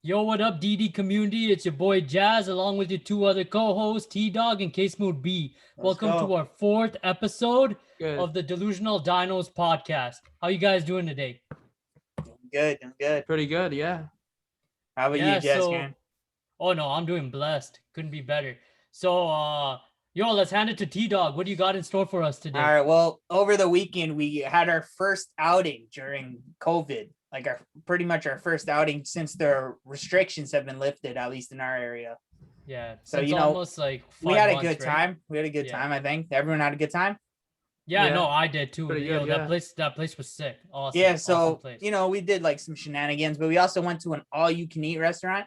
Yo, what up, DD community? It's your boy Jazz, along with your two other co-hosts, T-Dog and Case Mood B. Let's Welcome to go. our fourth episode Good. of the Delusional Dinos podcast. How you guys doing today? Doing good. Pretty good, yeah. How about you, Jazz Karen? Oh no, I'm doing blessed. Couldn't be better. So, yo, let's hand it to T-Dog. What do you got in store for us today? All right. Well, over the weekend we had our first outing during COVID. Like pretty much our first outing since the restrictions have been lifted, at least in our area. Yeah. So since almost like we 5 had a months, good right? time. We had a good time. I think everyone had a good time. Yeah, Yeah. no, I did too. Pretty Yo, good, that place was sick. Awesome. Yeah. awesome So place. we did like some shenanigans, but we also went to an all-you-can-eat restaurant.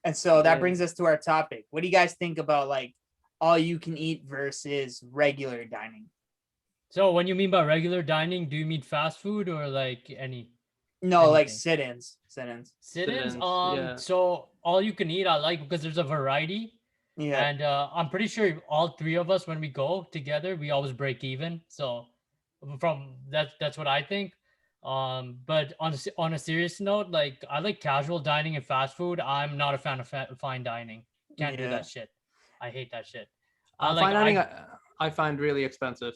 And so that Yeah. brings us to our topic. What do you guys think about like all-you-can-eat versus regular dining? So when you mean by regular dining, do you mean fast food or like any No, like anything? sit-ins. sit-ins? Sit-ins, yeah. So all you can eat, I like because there's a variety, Yeah. and I'm pretty sure all three of us when we go together, we always break even. So from that's what I think. But on a serious note, like I like casual dining and fast food. I'm not a fan of fine dining. Can't do Yeah. that shit. I hate that shit. I Fine dining, I- I find really expensive.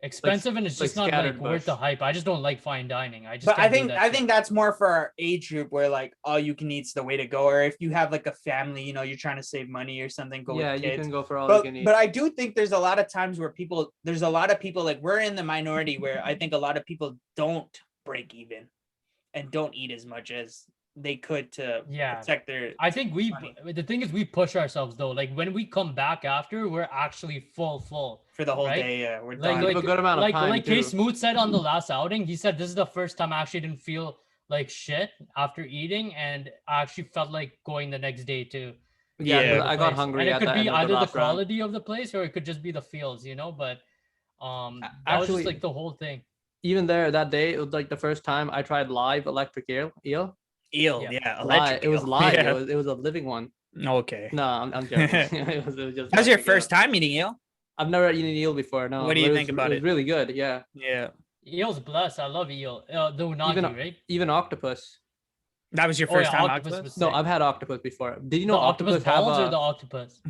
expensive and it's like just not scattered like worth the bush. hype. I just don't like fine dining. I just But I can't do think that I shit. think that's more for our age group where like all you can eat's the way to go. Or if you have like a family, you're trying to save money or something, go Yeah, with you kids. can go for all you can eat. But I do think there's a lot of times where there's a lot of people like we're in the minority where I think a lot of people don't break even and don't eat as much as they could to Yeah. protect their I think money. the thing is we push ourselves though. Like when we come back after, we're actually full. for the whole right? day. Yeah, we're Like done. Like- a good amount of time, like Case too. Smooth said on the last outing, he said this is the first time I actually didn't feel like shit after eating, and I actually felt like going the next day too. yeah, Yeah. 'cause I got Place. hungry and it at could the be end of either the the last round. quality of the place or it could just be the feels, But that was Actually- just like the whole thing. Even there that day, it was like the first time I tried live electric eel. Yeah. Yeah, Live. It was eel. live. Yeah. It was a living one. Okay. No, I'm joking. it was just That was your electric eel. first time eating eel? I've never eaten eel before. No. What do you but think about it? it? Was really good. Yeah. Yeah. Eel's blessed. I love eel. The unagi, Even right? even octopus. That was your Oh, first yeah, time octopus octopus? was No, sick. I've had octopus before. Did you know The octopus have balls a? or the octopus?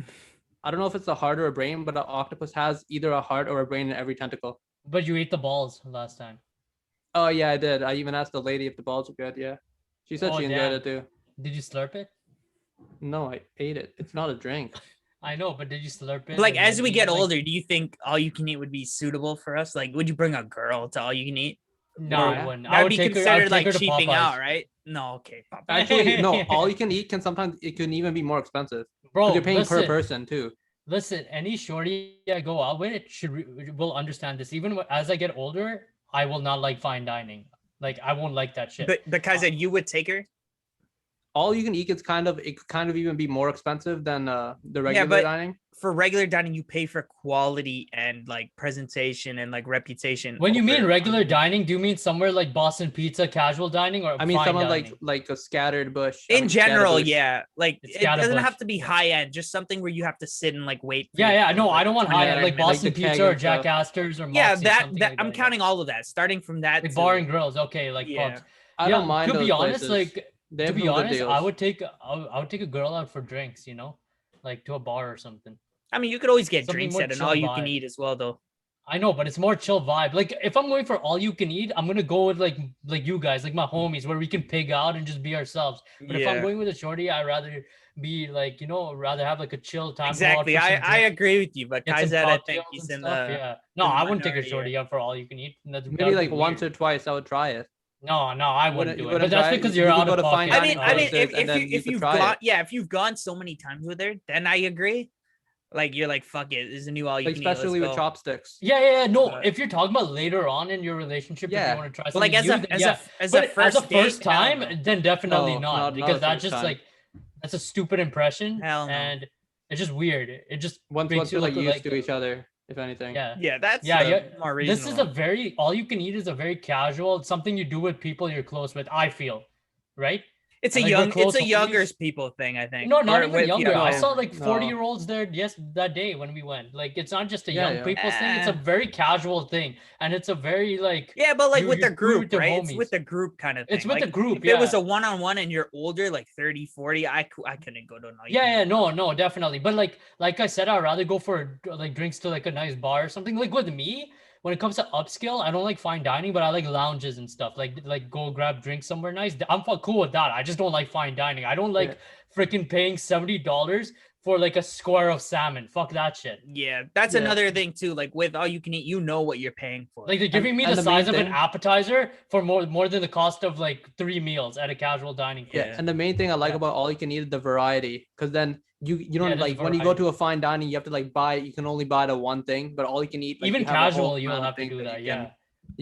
I don't know if it's a heart or a brain, but an octopus has either a heart or a brain in every tentacle. But you ate the balls last time. Oh yeah, I did. I even asked the lady if the balls were good. Yeah, she said Oh, she enjoyed damn. it too. Did you slurp it? No, I ate it. It's not a drink. I know, but did you slurp it? Like and as then we eat get it, like- older, do you think all you can eat would be suitable for us? Like, would you bring a girl to all you can eat? No, Yeah. I wouldn't. I That would would be take her. I considered would like take her to cheaping Popeyes. out, right? No, okay. Popeyes. Actually, no. All you can eat can sometimes it can even be more expensive. 'Cause Bro, you're paying per listen, person too. listen. Any shorty I go out with will understand this. Even as I get older, I will not like fine dining. Like I won't like that shit. But because you would take her? All you can eat is it could kind of even be more expensive than the regular but- dining. For regular dining, you pay for quality and like presentation and like reputation. When you mean over- regular dining, do you mean somewhere like Boston Pizza, casual dining, or I mean, fine someone dining? like a scattered bush. In Scattered general, bush. yeah. Like It's it gotta doesn't push. have to be high end, just something where you have to sit and like wait. for Yeah, your yeah. food No, for I don't want high end 20 like minutes. Boston the keg Pizza or and Jack stuff. Astor's or Yeah, Moxie, that something that like I'm that, yeah. counting all of that, starting from that. Like to- bar and grills. Okay, like Yeah. pubs. I don't mind. To be those honest, places. like They to have be some good honest, I deals. would take a girl out for drinks, like to a bar or something. I mean, you could always get Something drinks more at an chill all you can vibe. eat as well, though. I know, but it's more chill vibe. Like if I'm going for all you can eat, I'm gonna go with like you guys, like my homies, where we can pig out and just be ourselves. But if I'm going with a shorty, I'd rather be like, rather have like a chill time. go out Exactly, for some I drinks, agree with you, but get some Kaiser, I think cocktails he's and in stuff, the yeah. No, in the I wouldn't take a minority, shorty out for all you can eat. Maybe like once or twice I would try it. No, I wouldn't You do it. wouldn't But that's try it? because You you're would out go of to fine pocket. dining I mean, places, and then you if could you've try gone, it. if you've gone so many times with her, then I agree. Like you're like, fuck it, this is a new all you Like can eat. Let's especially with go. chopsticks. Yeah. No, But- if you're talking about later on in your relationship, if Yeah. you want to try But something like as new, a then as yeah. a as But a first as a first date, hell time, no. then definitely No, not, not because a that's first just time. like that's a stupid impression, Hell no. and it's just weird. It just Once makes you you're look like used like to each other, if anything. yeah. Yeah, that's Yeah, more reasonable. This is a very all you can eat is a very casual something you do with people you're close with. I feel, right? It's And, a like, we're young, close it's a younger homies. people thing, I think. No, not Or even with younger. I No, saw like 40-year no. olds there that day when we went. Like it's not just a Yeah, young yeah. people's thing. It's a very casual thing, and it's a very like Yeah, but like with you the do it with group, your right? It's with homies. the group kind of thing. It's with like, the group, if it was yeah. a one-on-one and you're older, like 30, 40, I couldn't go to an all you Yeah, can yeah, eat. no, definitely. But like I said, I'd rather go for like drinks to like a nice bar or something. Like with me, when it comes to upscale, I don't like fine dining, but I like lounges and stuff. Like go grab drinks somewhere nice. I'm cool with that. I just don't like fine dining. I don't Yeah. like freaking paying $70 for like a square of salmon. Fuck that shit. Yeah, that's Yeah. another thing too. Like with all you can eat, you know what you're paying for. Like they're giving me and the the main size of an thing- appetizer for more than the cost of like 3 meals at a casual dining place. Yeah, and the main thing I like Yeah. about all you can eat is the variety, because then you don't there's like when you go variety. to a fine dining, you have to like buy. You can only buy the one thing, but all you can eat. Like, Even you have a whole casual, you'll amount of have to things do that. You can, Yeah.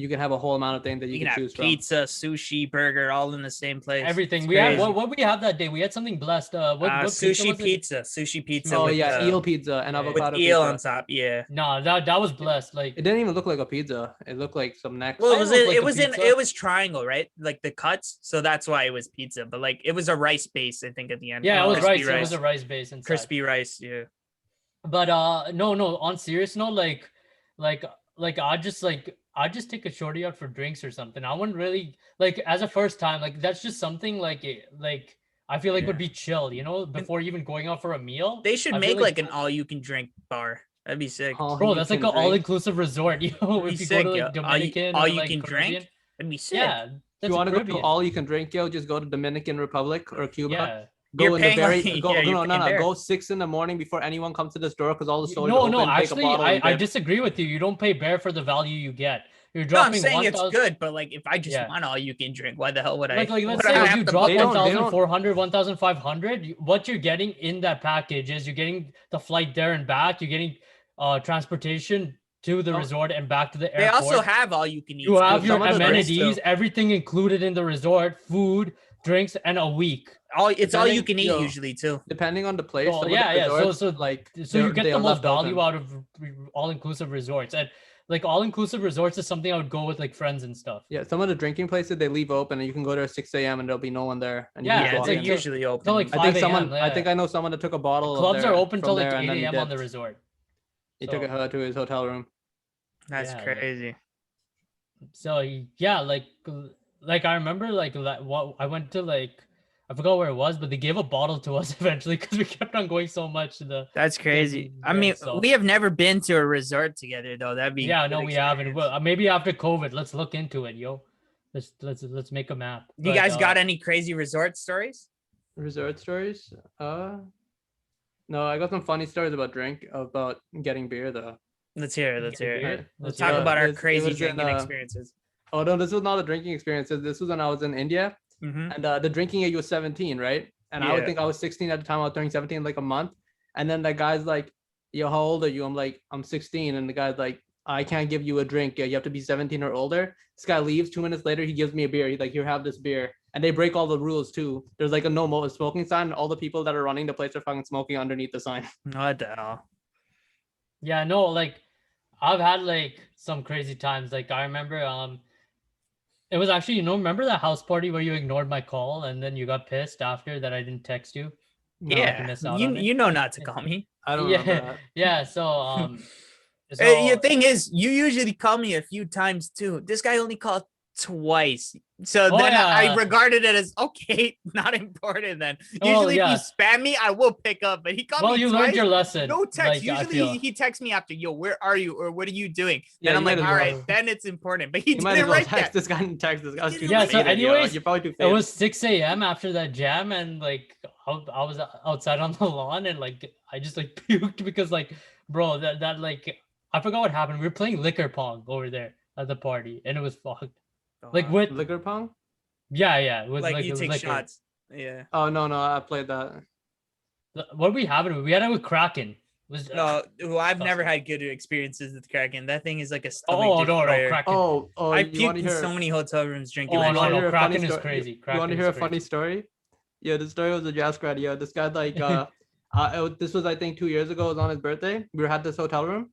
you can have a whole amount of things that You you can can have choose from. pizza, sushi, burger, all in the same place. Everything. It's We had crazy. what we have that day. We had something blessed. What Sushi pizza? sushi pizza. Oh with, yeah, eel pizza and yeah, yeah. with avocado eel pizza. on top. Yeah. No, that was blessed. Like It didn't even look like a pizza. It looked like some next. Well, I look like it a was in pizza. it was triangle, right? Like the cuts, so that's why it was pizza. But like it was a rice base, I think, at the end. yeah, it was Crispy rice. It was a rice base inside. crispy rice. Yeah. But no. On serious note, like I just take a shorty out for drinks or something. I wouldn't really like as a first time. Like that's just something like I feel like would be chill, before even going out for a meal. They should I feel make like an all you can drink bar. That'd be sick. All bro. you That's like can an drink. all-inclusive resort. That'd If be you sick, go to yo. like Dominican all or you like can Caribbean, drink. That'd be sick. yeah, If that's you want to go to Caribbean. all you can drink, yo, just go to Dominican Republic or Cuba. Yeah. Go You're in the paying very like- go yeah, you're no paying there. go 6 a.m. before anyone comes to the store because all the stores No, open. no, take a actually, bottle and I dip. disagree with you. You don't pay bare for the value you get. You're No, I'm dropping saying it's 1,000. good, but like if I just Yeah. want all you can drink, why the hell would I? Like let's would I say if have you to drop They don't- 1,400, 1,500, what you're getting in that package is you're getting the flight there and back. You're getting transportation to the resort and back to the They airport. also have all you can eat. You have your some of the drinks, amenities, too. everything included in the resort, food, drinks, and a week. It's all you can eat Depending- usually too. Depending on the place. So, some of yeah, the yeah. resorts, So like so you they're- get they the are most left open. value out of all-inclusive resorts. And like all-inclusive resorts is something I would go with like friends and stuff. Yeah, some of the drinking places they leave open and you can go there at 6 a.m. and there'll be no one there. And you Yeah, can Yeah, just it's walk like in. usually open. like I 5 think a.m., someone. I yeah. think I know someone that took a bottle. of Clubs are there open from till like there 8 and then he a.m. on the dipped. resort. He took So- it to his hotel room. That's Yeah, crazy. So yeah, like I remember what I went to I forgot where it was, but they gave a bottle to us eventually because we kept on going so much to the That's crazy. I yeah, mean, so- we have never been to a resort together though. That'd be yeah, a no, good we haven't. experience. Well, maybe after COVID, let's look into it, yo. Let's make a map. You But, guys got any crazy resort stories? Resort stories? No, I got some funny stories about getting beer though. Let's hear it. Let's hear it. beer? Let's Let's talk hear it. about our It crazy was in, drinking experiences. Oh no, this was not a drinking experience. This was when I was in India, Mhm. and the drinking age was 17, right? And I would Yeah. think I was 16 at the time. I was turning 17 in like a month, and then the guy's like, "Yo, how old are you?" I'm like, "I'm 16," and the guy's like, "I can't give you a drink. You have to be 17 or older." This guy leaves. 2 minutes later, he gives me a beer. He's like, "Here, have this beer." And they break all the rules too. There's like a no smoking sign, and all the people that are running the place are fucking smoking underneath the sign. What the hell? Yeah, no, like I've had like some crazy times. Like I remember it was actually, remember that house party where you ignored my call and then you got pissed after that I didn't text you? No, Yeah, miss out you on it. you know not to call me. I don't remember Yeah, that. yeah. So The thing is, you usually call me a few times too. This guy only called twice. So Oh, then I yeah. regarded it as okay, not important then. Well, Usually yeah. if you spam me, I will pick up. But he called well, me you twice. learned your lesson. No text. like, I Usually feel. he texts me after, yo, where are you? Or what are you doing? Yeah, Then I'm you like, might as all well. right, then it's important. But he You might as didn't well write text that. this guy and text this guy. Didn't Yeah, so faded, yo. anyways, You're probably too It faded. was 6 a.m. after that jam, and like I was outside on the lawn, and like I just like puked because like, bro, that like I forgot what happened. We were playing liquor pong over there at the party, and it was fucked. Like with liquor pong. yeah, with like you take liquor. shots. Yeah. Oh no, I played that. What we having? We had it with Kraken. Was No, well, I've never Awesome. had good experiences with Kraken. That thing is like a stomach oh no destroyer. Kraken. Oh, I you want puked to in hear? so many hotel rooms drinking Oh, that no, shit. no, hear a funny Kraken is story? crazy. You want Kraken to is hear a crazy. funny story? Yeah, the story was a jazz grad. Yeah, this guy like this was I think 2 years ago. It was on his birthday. We were at this hotel room,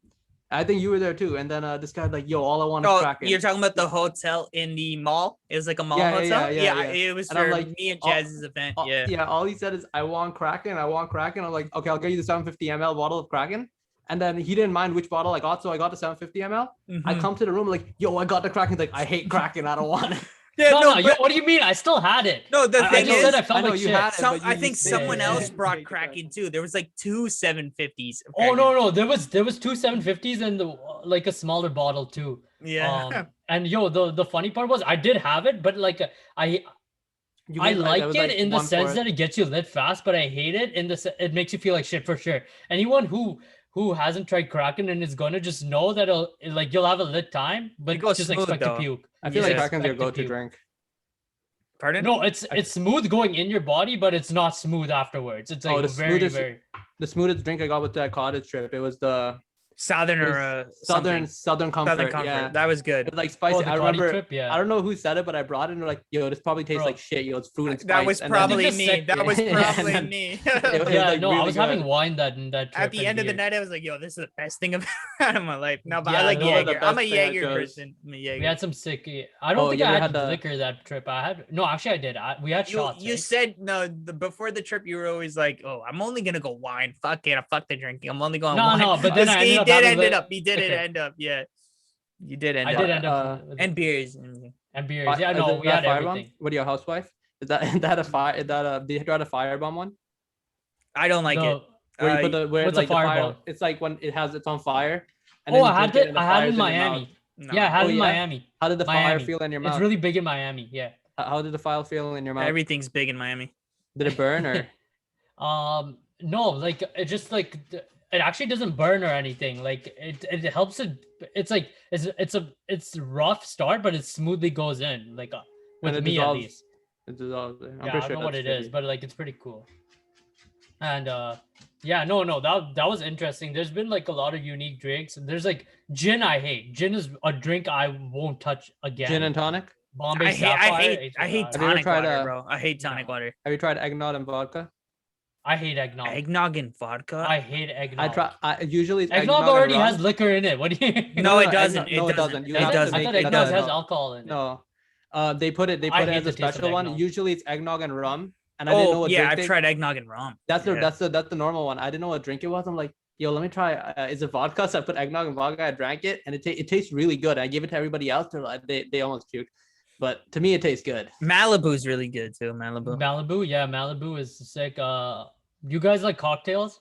I think you were there too. And then this guy like, yo, all I want is Oh, Kraken. you're talking about the hotel in the mall? It was like a mall Yeah, hotel. yeah. It was And I'm for like, me and all- Jazz's event. Yeah. Yeah, all he said is, I want Kraken. I'm like, okay, I'll get you the 750 ml bottle of Kraken. And then he didn't mind which bottle I got, so I got the 750 ml. I Mhm. come to the room like, yo, I got the Kraken. He's like, I hate Kraken. I don't want it. Yeah, No, but yo, what do you mean? I still had it. no, the I thing just is, said I felt I know like you shit. had it. but I you think say someone you else hate brought the Kraken too. There was like 2 750s. Of Oh Kraken. no, there was two 750s and like a smaller bottle too. Yeah. And yo, the funny part was I did have it, but like I You I get, like there was, it in the one sense for- that it gets you lit fast, but I hate it in it makes you feel like shit for sure. Anyone who hasn't tried Kraken and is gonna just know that you'll have a lit time, but goes just smooth, expect though. to puke. I feel Yeah. like Kraken's your Expect to go-to puke. drink. Pardon? No, it's smooth going in your body, but it's not smooth afterwards. It's like the very smoothest- very. The smoothest drink I got with that cottage trip. It was the Southern it or was something. Southern Comfort. Southern Comfort. Yeah. That was It good. was like spicy. The I Cotty remember. trip, yeah. I don't know who said it, but I brought it and they're like, yo, this probably tastes Bro. like shit. Yo, it's fruit and spice. That was And then- probably just me. sick, That was yeah. And probably then- me. was, Yeah, like, no, I really was good. having wine that trip. At the and end of the beer. night, I was like, yo, this is the best thing I've had in my life. No, but I Yeah, like no, the Jaeger. I'm a best thing I Jaeger chose. person. I'm a Jaeger. We had some sick. I don't Oh, think you I ever had had the- liquor that trip. I had no, actually I did. We had shots. You eh? said no before the trip. You were always like, "Oh, I'm only gonna go wine. Fuck it, fuck the drinking. I'm only going No, wine." no, but then I he ended up did having end up. He did liquor. end up. Yeah, you did end I up. did end up And beers. and beers. Fi- Yeah, is no, it we that had firebomb? everything. What are your housewife? Is that a fire? Is that a? Did you try the firebomb one? I don't like it. Where you put the where what's a like the fire? firebomb? It's like when it's on fire. And Oh, then you I had drink it it. and the I had it fire's in your mouth. Miami. No. Yeah, I had Oh, it in yeah? Miami. How did the fire Miami. feel in your It's mouth? really big in Miami. Yeah. How did the fire feel in your mouth? Everything's big in Miami. Did it burn or? No, like it just like it actually doesn't burn or anything. Like it helps it. It's like it's rough start, but it smoothly goes in. Like with it me at dissolves. least. It dissolves. I'm Yeah, pretty I don't sure know what that's it is, shitty. but like it's pretty cool. And yeah, no, that was interesting. There's been like a lot of unique drinks. There's like gin. I hate gin is a drink I won't touch again. Gin and tonic. Bombay I hate Sapphire. I hate Have you ever tonic tried, water, bro. I hate tonic No. water. Have you tried eggnog and vodka? I hate eggnog. Eggnog and vodka. I hate eggnog. I try. Usually it's Eggnog and already rum. has liquor in it. What do you? No, it eggnog- doesn't. no, It it doesn't. You It have to doesn't. I make thought it eggnog doesn't. has alcohol in it. No. They put it I as hate a the taste of special one. eggnog. Usually it's eggnog and rum. And I didn't know Oh what yeah, drink I've they- tried eggnog and rum. That's Yeah. that's the normal one. I didn't know what drink it was. I'm like, yo, let me try. Is it vodka? So I put eggnog and vodka. I drank it, and it tastes really good. I gave it to everybody else. They're like, they almost puked, but to me, it tastes good. Malibu's really good too. Malibu. Malibu, yeah, Malibu is sick. You guys like cocktails?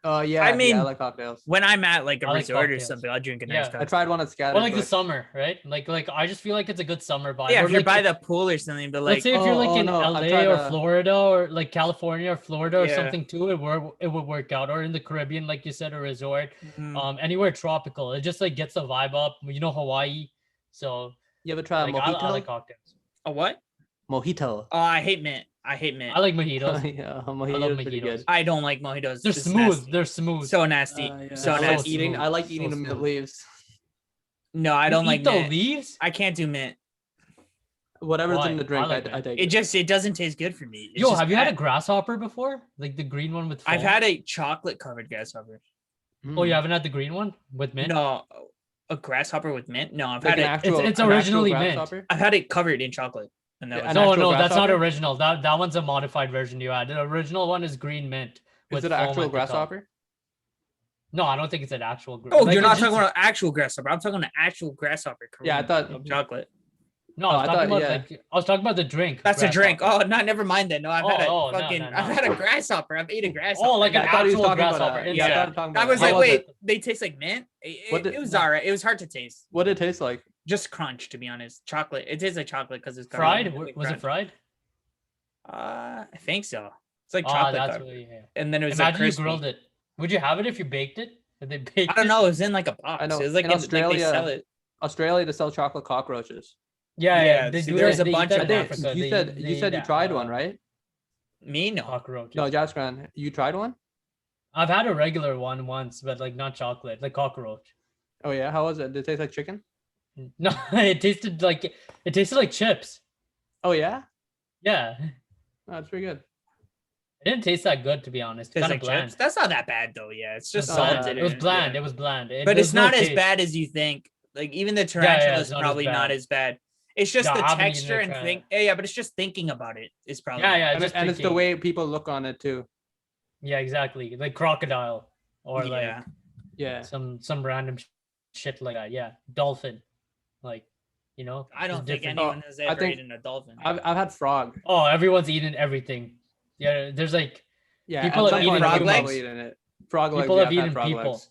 Yeah. I mean, I like cocktails. When I'm at like a I like resort or cocktails. something, I'll drink a nice Yeah. cocktail. I tried one at Scattered. Or like the summer, right? Like I just feel like it's a good summer vibe. Yeah, Or if you're like, by the pool or something, but like let's say if you're like in no, I LA tried, or Florida or like California or Florida or Yeah. something too, it would work out. Or in the Caribbean, like you said, a resort, mhm. anywhere tropical. It just like gets the vibe up. You know, Hawaii. So You ever tried like, a mojito? I like cocktails. A what? Mojito. Oh, I hate mint. I hate mint. I like mojitos. Yeah, I mojito love is pretty mojitos. good. I don't like mojitos. They're It's smooth. nasty. They're smooth. So nasty. Yeah. So I like nasty. eating. smooth. I like eating So the mint smooth. leaves. No, I You don't eat like the mint. leaves. I can't do mint. Whatever's Why? in the I drink, like I mint. take It just doesn't taste good for me. It's Yo, just have you had a bad. grasshopper before? Like the green one with I've foam? had a chocolate covered grasshopper. Oh, you haven't had the green one with mint? No, a grasshopper with mint. No, I've Like had an it. actual, it's an actual originally mint. grasshopper? I've had it covered in chocolate. And that Yeah, was an No, actual that's not grasshopper? original. That one's a modified version you had. The original one is green mint. Is with it an foam actual at the top. grasshopper? No, I don't think it's an actual. Oh, like, you're not it's talking just- about actual grasshopper. I'm talking an actual grasshopper. Yeah, I covered thought- in chocolate. No, I Oh, was I talking thought- about yeah. like I was talking about the drink. That's a drink. grasshopper. Oh, no, never mind then. No, I've had a Oh, no, fucking. no, no. I've had a grasshopper. I've ate a grasshopper. Oh, like Yeah, an I thought he was actual talking about grasshopper. that. inside. Yeah, I Yeah. thought he was talking I about was that. like, How was wait, it? they taste like mint. What did- It was alright. It was hard to taste. What did it taste like? Just crunch, to be honest. Chocolate. It tastes like chocolate because it's covered Fried? in Was it crunch. fried? I think so. It's like Oh, chocolate that's covered. what, yeah. And then it was like Imagine you crispy. grilled it. Would you have it if you baked it? If they baked I don't it? know. It was in like a box. I know, It was like in like they Australia- sell it. Australia to sell chocolate cockroaches. Yeah, Yeah, They see, do there's that- a they eat bunch that of in them. Africa. You They- said they you eat said you that, tried one, right? Me no. Cockroach. No, Jaskran, you tried one? I've had a regular one once, but like not chocolate, like cockroach. Oh yeah, how was it? Did it taste like chicken? No, it tasted like chips. Oh yeah, Yeah. oh, that's pretty good. It didn't taste that good, to be honest. Tastes Kind of like bland. chips. That's not that bad though. Yeah, it's just It was salt bland. in It was it, bland. yeah. It was bland. But There's it's no not as taste. bad as you think. Like even the yeah, tarantula it's is not as probably not bad. as bad. It's just Yeah, the I haven't eaten texture it, and try think. it. Yeah, but it's just thinking about it is probably. Yeah, yeah. And, Just and it's the thinking. way people look on it too. Yeah, exactly. Like crocodile or Yeah. like Yeah. some random shit like that. Yeah, dolphin. Like, I it's don't think different. anyone has I ever think- eaten a dolphin. I've had frog. Oh, everyone's eaten everything. Yeah, there's like Yeah, People at have some point, eaten I've frog probably legs? eaten it. Frog legs. people Yeah, have I've had eaten frog people. legs.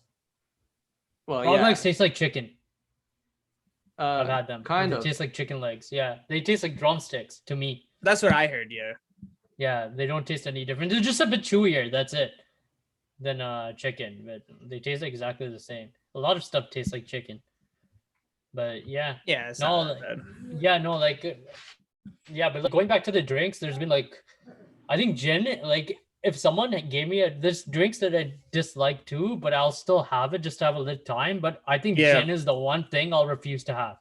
Well, Frog yeah. legs taste like chicken. I've had them. Kind They of. taste like chicken legs. Yeah, they taste like drumsticks to me. That's what I heard. Yeah. Yeah, they don't taste any different. They're just a bit chewier. That's it. Than chicken, but they taste exactly the same. A lot of stuff tastes like chicken. But yeah, Yeah. It's No, not that like- bad. yeah, no, like, yeah, but like, going back to the drinks, there's been like, I think gin. Like, if someone gave me there's drinks that I dislike too, but I'll still have it just to have a little time. But I think Yeah. gin is the one thing I'll refuse to have.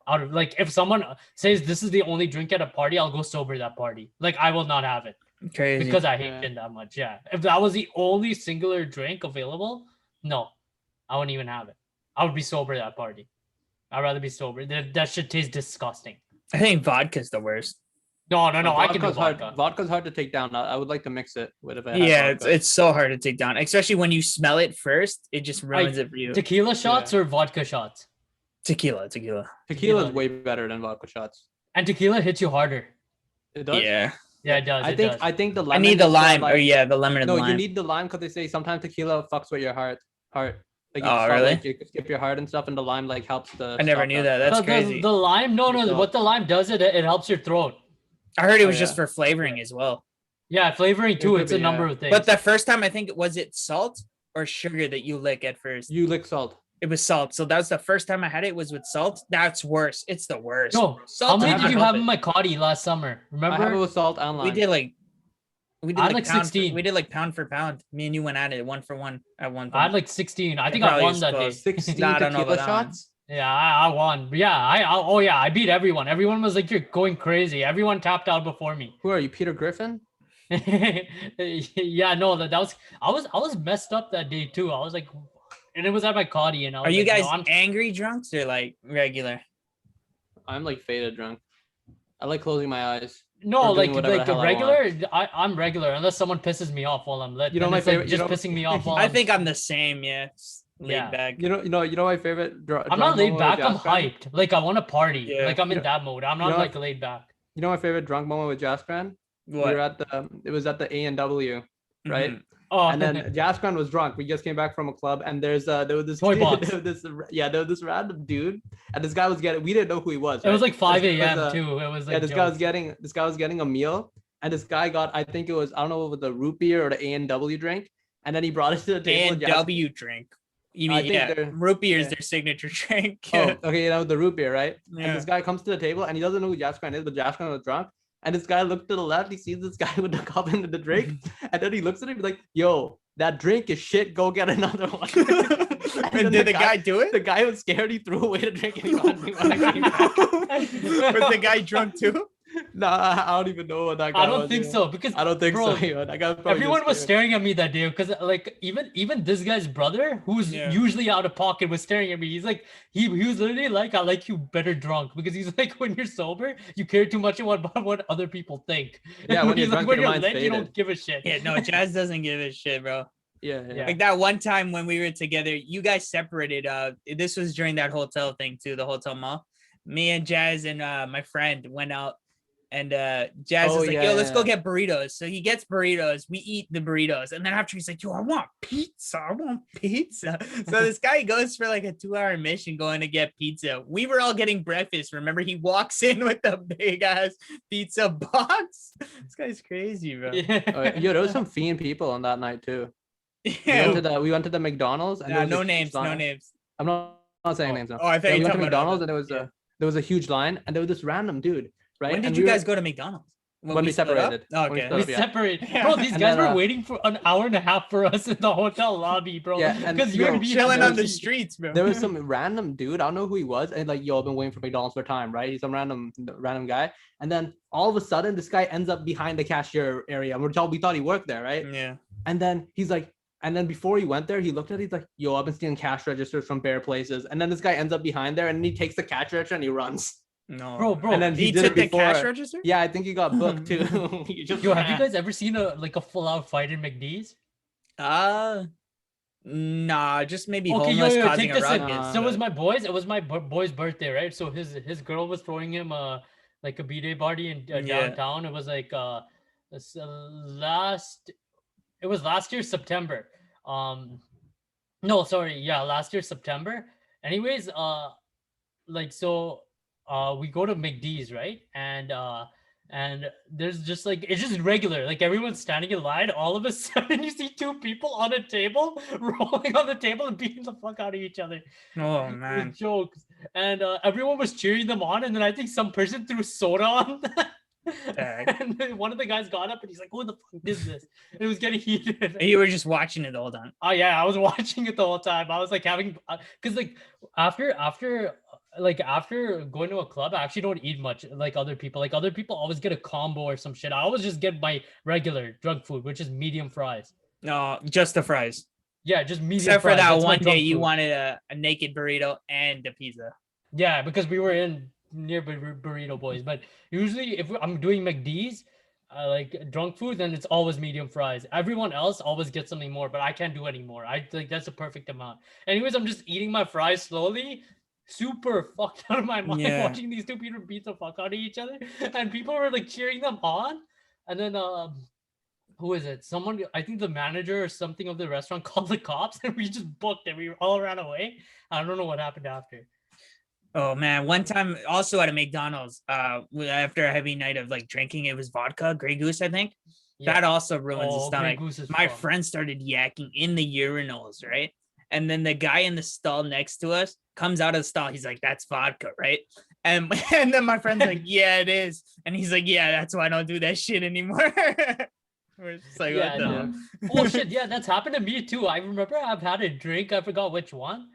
Out of like, if someone says this is the only drink at a party, I'll go sober that party. Like, I will not have it Crazy. because I hate Yeah. gin that much. Yeah, if that was the only singular drink available, no, I wouldn't even have it. I would be sober at that party. I'd rather be sober. That shit tastes disgusting. I think vodka's the worst. No, I can do Vodka's hard. vodka. Vodka's hard to take down. I would like to mix it with if I had Yeah, vodka. it's so hard to take down, especially when you smell it first. It just ruins it for you. Tequila shots or vodka shots? Tequila. Tequila tequila. is way better than vodka shots. And tequila hits you harder. It does. Yeah. Yeah, it does. I it think does. I think the I lemon. need the is lime. like- Oh yeah, the lemon and No, lime. you need the lime because they say sometimes tequila fucks with your heart. Like Oh, stop, really? Like, you could skip your heart and stuff, and the lime like helps the. I never stop knew that. That's crazy. The lime. No. So- What the lime does, it helps your throat. I heard it Oh, was just yeah. for flavoring as well. Yeah, flavoring too. could It's a be, number yeah. of things. But the first time, I think was it salt or sugar that you lick at first? You lick salt. It was salt. So that was the first time I had it was with salt. That's worse. It's the worst. No, Salt how many is did you not have good. in my Cotty last summer? I have it Remember? with salt and lime. We did like I had like pound 16. we did like pound for pound. Me and you went at it 1 for 1 at one I had point. like 16. I It think I probably won was that day. close. 16 Nah, I don't know tequila about that one. shots. Yeah, I won. But yeah, oh yeah, I beat everyone. Everyone was like, "You're going crazy." Everyone tapped out before me. Who are you, Peter Griffin? Yeah, no, that was I was messed up that day too. I was like, and it was at my Cotty, and I was Are you like, guys no, I'm angry drunks or like regular? I'm like faded drunk. I like closing my eyes. no or doing like whatever the hell I regular. I'm regular unless someone pisses me off while I'm lit. You know and my it's, like, favorite- you just know- pissing me off while I think I'm the same. Yeah, just laid Yeah. back. You know my favorite. I'm not laid back. I'm hyped. hyped. Like I want to party. Yeah. Like I'm in You know- that mode. I'm you not know like laid back. You know my favorite drunk moment with Jaskran? We What? were at the. It was at the A&W, right? Mhm. Oh, And then Jaskran was drunk. We just came back from a club, and there was this Toy kid- box. there was this random dude, and this guy was getting. We didn't know who he was. it was right? like 5 This guy was, a.m. too. It was like Yeah, jokes. this guy was getting a meal, and this guy got, I think it was, I don't know if it was the root beer or the A&W drink, and then he brought it to the table. And W drink. You I mean think yeah? they're- Root beer is yeah. their signature drink. Oh, okay, the root beer, right? Yeah. And this guy comes to the table, and he doesn't know who Jaskran is, but Jaskran was drunk. And this guy looked to the left, he sees this guy with the cup into the drink, and then he looks at him, he's like, "Yo, that drink is shit. Go get another one." And then did the guy do it? The guy was scared. He threw away the drink, and he got me when I came back. Was the guy drunk too? Nah, I don't even know what that guy I don't was, think yeah. so because I don't think bro, so. Yeah. That guy was probably everyone just was scared. staring at me that day because like even this guy's brother who's Yeah. usually out of pocket was staring at me. He's like he was literally like, I like you better drunk, because he's like, when you're sober you care too much about what other people think. Yeah, And when you're he's like, drunk, when your you're mind's lit you don't faded. give a shit. Yeah, no, Jazz doesn't give a shit, bro. Yeah. Yeah. Like that one time when we were together, you guys separated. This was during that hotel thing too, the hotel mall. Me and Jazz and my friend went out, and Jazz Oh, is like, yeah, "Yo, let's go yeah. get burritos." So he gets burritos. We eat the burritos, and then after he's like, "Yo, I want pizza. I want pizza." So this guy goes for like a 2-hour mission going to get pizza. We were all getting breakfast. Remember, he walks in with a big ass pizza box. This guy's crazy, bro. Yeah. Oh, yeah. Yo, there was some fiend people on that night too. Yeah. We went to the McDonald's, and Nah, there was a no huge names, no line. names. I'm not saying names now. Oh, I thought Yeah, you we were went to talking about McDonald's, other- and yeah. there was a huge line, and there was this random dude, right? When And did you we were- guys go to McDonald's? When we split up? separated. When we Okay. split We up, yeah. separated, Yeah. bro. These And guys then, were waiting for an hour and a half for us in the hotel lobby, bro. Yeah, and because we you were and me had Chilling on the jersey. streets, bro. There was some random dude. I don't know who he was, and like, yo, I've been waiting for McDonald's for time, right? He's some random guy, and then all of a sudden, this guy ends up behind the cashier area. And we thought he worked there, right? Yeah. And then he's like, and then before he went there, he looked at it. He's like, yo, I've been stealing cash registers from bare places. And then this guy ends up behind there, and he takes the cash register and he runs. No. Bro. And then He did took it the before. cash register? Yeah, I think he got booked too. He just Yo, have you ran. guys ever seen a full out fight in McD's? Nah, just maybe Okay, homeless yo, causing take a this in. ruckus. So it was my boys. It was my boy's birthday, right? So his girl was throwing him like a b-day party in Yeah. downtown. It was like this, last. It was last year September. No, sorry, yeah, last year September. Anyways, like so, we go to McD's, right? And there's just like it's just regular, like everyone's standing in line. All of a sudden, you see two people on a table rolling on the table and beating the fuck out of each other. Oh With man. jokes, and everyone was cheering them on. And then I think some person threw soda on them. Dang. And then one of the guys got up and he's like, "Who the fuck did this?" And it was getting heated. You were just watching it the whole time. Oh yeah, I was watching it the whole time. I was like having, because like after going to a club, I actually don't eat much like other people. Like other people always get a combo or some shit. I always just get my regular drug food, which is medium fries. No, just the fries. Yeah, just medium Except for fries. that That's my one day drunk you food. wanted a naked burrito and a pizza. Yeah, because we were in near Burrito Boys. But usually, if I'm doing McD's, like drunk food, then it's always medium fries. Everyone else always gets something more, but I can't do anymore. I think that's the perfect amount. Anyways, I'm just eating my fries slowly, super fucked out of my mind, Yeah. watching these two people beat the fuck out of each other, and people were like cheering them on. And then who is it? Someone, I think the manager or something of the restaurant called the cops, and we just booked it. We all ran away. I don't know what happened after. Oh man, one time also at a McDonald's, after a heavy night of like drinking, it was vodka, Grey Goose, I think. Yeah. That also ruins the Grey stomach. Goose is My fun. friend started yakking in the urinals, right? And then the guy in the stall next to us comes out of the stall. He's like, "That's vodka, right?" And then my friend's like, "Yeah, it is." And he's like, "Yeah, that's why I don't do that shit anymore." We're just like, Yeah, what the? no. Oh shit, yeah, that's happened to me too. I remember I've had a drink, I forgot which one.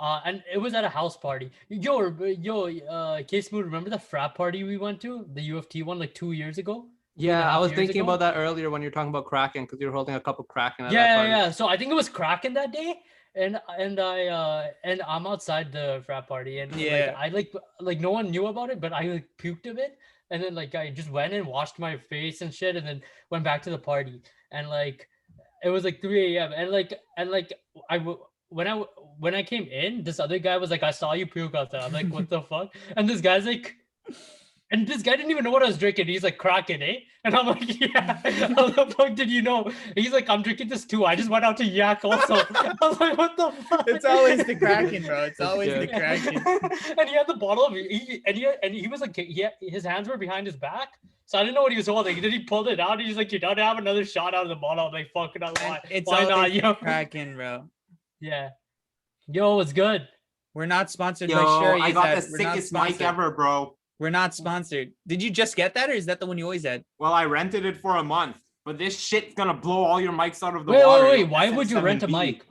And it was at a house party. Case Smooth, remember the frat party we went to? The UFT one like 2 years ago? Yeah, I 2.5 was years thinking ago? about that earlier when you're talking about Kraken because you were holding a cup of Kraken. At that Yeah, party. yeah. So I think it was Kraken that day. And I'm outside the frat party and Yeah. I like no one knew about it, but I like puked a bit. And then like I just went and washed my face and shit and then went back to the party. And like it was like 3 a.m. and when I came in, this other guy was like, "I saw you puke out there." I'm like, "What the fuck?" And this guy's like, and this guy didn't even know what I was drinking. He's like, "Kraken, eh?" And I'm like, "Yeah." How the fuck did you know? He's like, "I'm drinking this too. I just went out to yak also." I was like, "What the fuck?" It's always the Kraken, bro. It's That's always the good. Kraken. And he had the bottle of he was like his hands were behind his back, so I didn't know what he was holding. Then he pulled it out. He's like, "You don't have another shot out of the bottle." I'm like, "Fucking hell, why? It's Why not, always the yo?" Kraken, bro. Yeah, yo, it's good. We're not sponsored by Yo, Sherry. I got the We're not sickest mic sponsored. ever, bro. We're not sponsored. Did you just get that, or is that the one you always had? Well, I rented it for a month, but this shit's gonna blow all your mics out of the Wait, water. wait, Yo, wait. Why would you rent a SM7B. mic?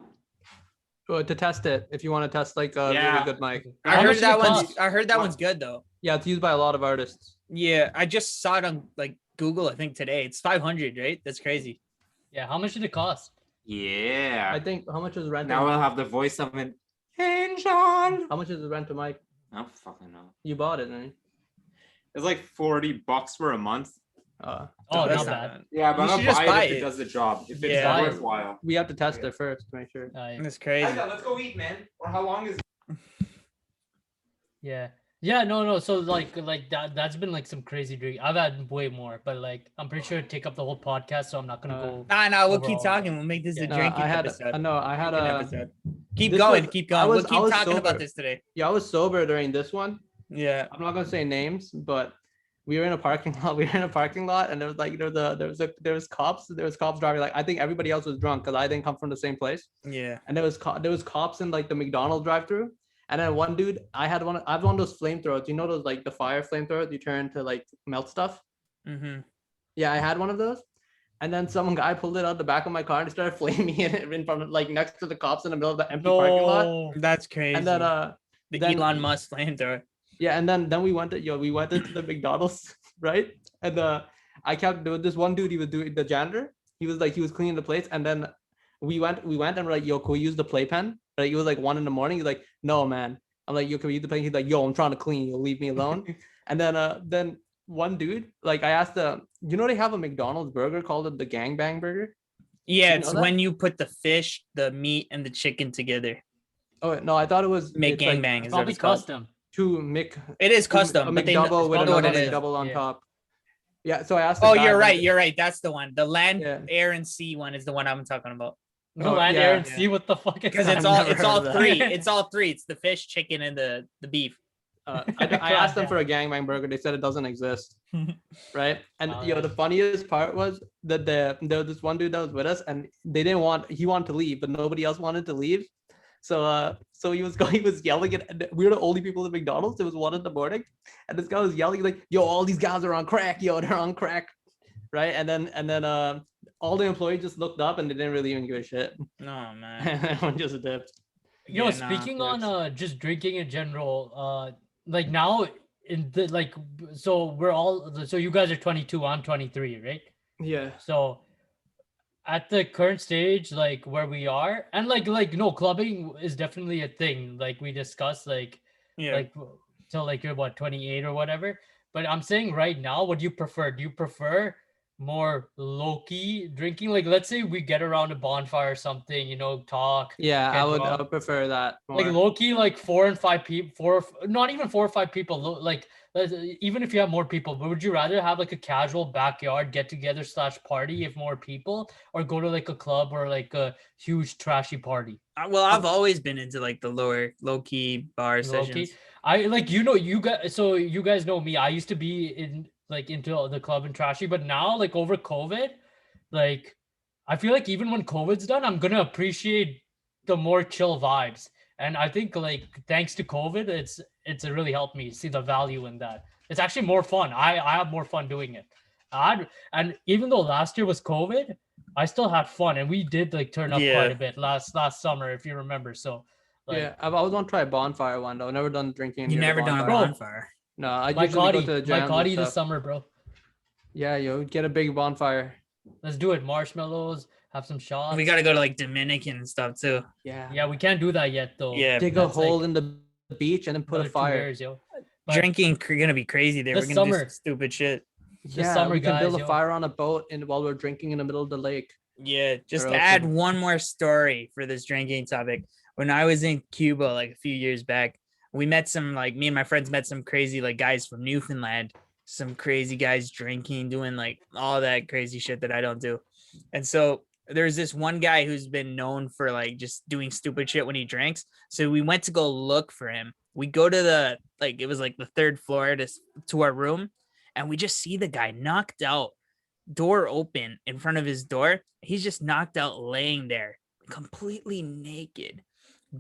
To test it, if you want to test like a Yeah. really good mic. I How heard much did that it one's. cost? I heard that What? one's good though. Yeah, it's used by a lot of artists. Yeah, I just saw it on like Google. I think today it's 500. Right? That's crazy. Yeah, how much did it cost? Yeah. I think how much is rent? Now we'll have the voice of an angel. I How much is the rent a mic? don't fucking know. You bought it, man. It's like $40 for a month. Oh, That's not bad. Yeah, but You I'm should gonna just buy buy it if it. it does the job. If it's Yeah. worthwhile. We have to test it first to make sure. That's crazy. Let's go eat, man. Or how long is Yeah. Yeah, no. So like that's been like some crazy drink. I've had way more, but like I'm pretty sure it'd take up the whole podcast, so I'm not gonna go. Nah, we'll keep Overall. talking. We'll make this Yeah. a No, drinking I had episode. I had Drinking a episode. Keep this going. was- Keep I going. was- We'll I was keep talking about sober. this today. yeah, I was sober during this one. Yeah. I'm not gonna say names, but we were in a parking lot. We were in a parking lot, and there was like there was cops driving. Like I think everybody else was drunk because I didn't come from the same place. Yeah. And there was cops in like the McDonald's drive-through. And then one dude, I have one of those flamethrowers. You know those like the fire flamethrowers you turn to like melt stuff. Mm-hmm. Yeah, I had one of those. And then some guy pulled it out the back of my car and started flaming it in front of, like, next to the cops in the middle of the empty parking lot. No. That's crazy. And then the then- Elon Musk flamethrower. yeah, and then we went into the McDonald's, right? And I kept doing this one dude, he was doing the janitor. He was cleaning the plates, and then we went and we're like, yo, can we use the playpen? Right? It was like 1 a.m. He's like, no, man. I'm like, yo, can we use the playpen? He's like, yo, I'm trying to clean. You'll leave me alone. And then one dude, like, I asked they have a McDonald's burger called the gangbang burger. Yeah, You it's know that? when you put the fish, the meat, and the chicken together. Oh no, I thought it was Make it's like gangbang is what Probably it's called. custom. two Mc It is a custom, but they McDouble with know another what it is. McDouble on Yeah. top. Yeah, so I asked. the Oh, guy, you're like, right. You're right. That's the one. The land, Yeah. air, and sea one is the one I'm talking about. No Oh, land, yeah. air, and sea. What the fuck is Because that? it's I've all never it's heard all of that. three. It's all three. It's the fish, chicken, and the beef. I asked them for a gangbang burger. They said it doesn't exist, right? And Oh, the funniest part was that there was this one dude that was with us, and he wanted to leave, but nobody else wanted to leave. So he was yelling and we were the only people at McDonald's. It was 1 a.m, and this guy was yelling like, "Yo, all these guys are on crack. Yo, they're on crack." Right? And then all the employees just looked up and they didn't really even give a shit. Oh man. Everyone just dipped. Yo, Yeah, nah, speaking on yes. just drinking in general, like now in the like, so we're all, so you guys are 22, I'm 23, right? Yeah. So at the current stage, like where we are, and like no, clubbing is definitely a thing. Like we discussed, like Yeah. like till like you're what 28 or whatever. But I'm saying right now, what do you prefer? Do you prefer more low-key drinking? Like let's say we get around a bonfire or something, talk. Yeah, get I drunk. would prefer that Like more. low-key, like 4 and 5 people, not even 4 or 5 people, like even if you have more people, but would you rather have like a casual backyard get together / party if more people, or go to like a club or like a huge trashy party? Well, I've always been into like the lower low key bar Low sessions. key. I like you guys. So you guys know me. I used to be into the club and trashy, but now like over COVID, like I feel like even when COVID's done, I'm gonna appreciate the more chill vibes. And I think like thanks to COVID, it's really helped me see the value in that. It's actually more fun. I have more fun doing it. And even though last year was COVID, I still had fun, and we did like turn up quite Yeah. a bit last summer, if you remember. So like, Yeah, I've always want to try a bonfire one though. I've never done drinking. You near the never done a bonfire. bonfire. No, I my usually go Gotti, to the my jams and Gotti this stuff. summer, bro. Yeah, yo, get a big bonfire. Let's do it. Marshmallows, have some shots. We got to go to like Dominican and stuff too. Yeah, we can't do that yet though. Yeah. Dig a that's hole like in the beach and then put another a 2 fire. years, yo. But Drinking gonna be crazy there. This We're gonna do summer- some stupid shit. Yeah, summer, we can build guys, a yo. fire on a boat while we're drinking in the middle of the lake. Yeah, just Or to else add we- one more story for this drinking topic. When I was in Cuba like a few years back, we met some like me and my friends met some crazy like guys from Newfoundland, some crazy guys drinking, doing like all that crazy shit that I don't do. And so there's this one guy who's been known for like just doing stupid shit when he drinks. So we went to go look for him. We go to the it was like the 3rd floor to our room, and we just see the guy knocked out, door open in front of his door. He's just knocked out, laying there, completely naked,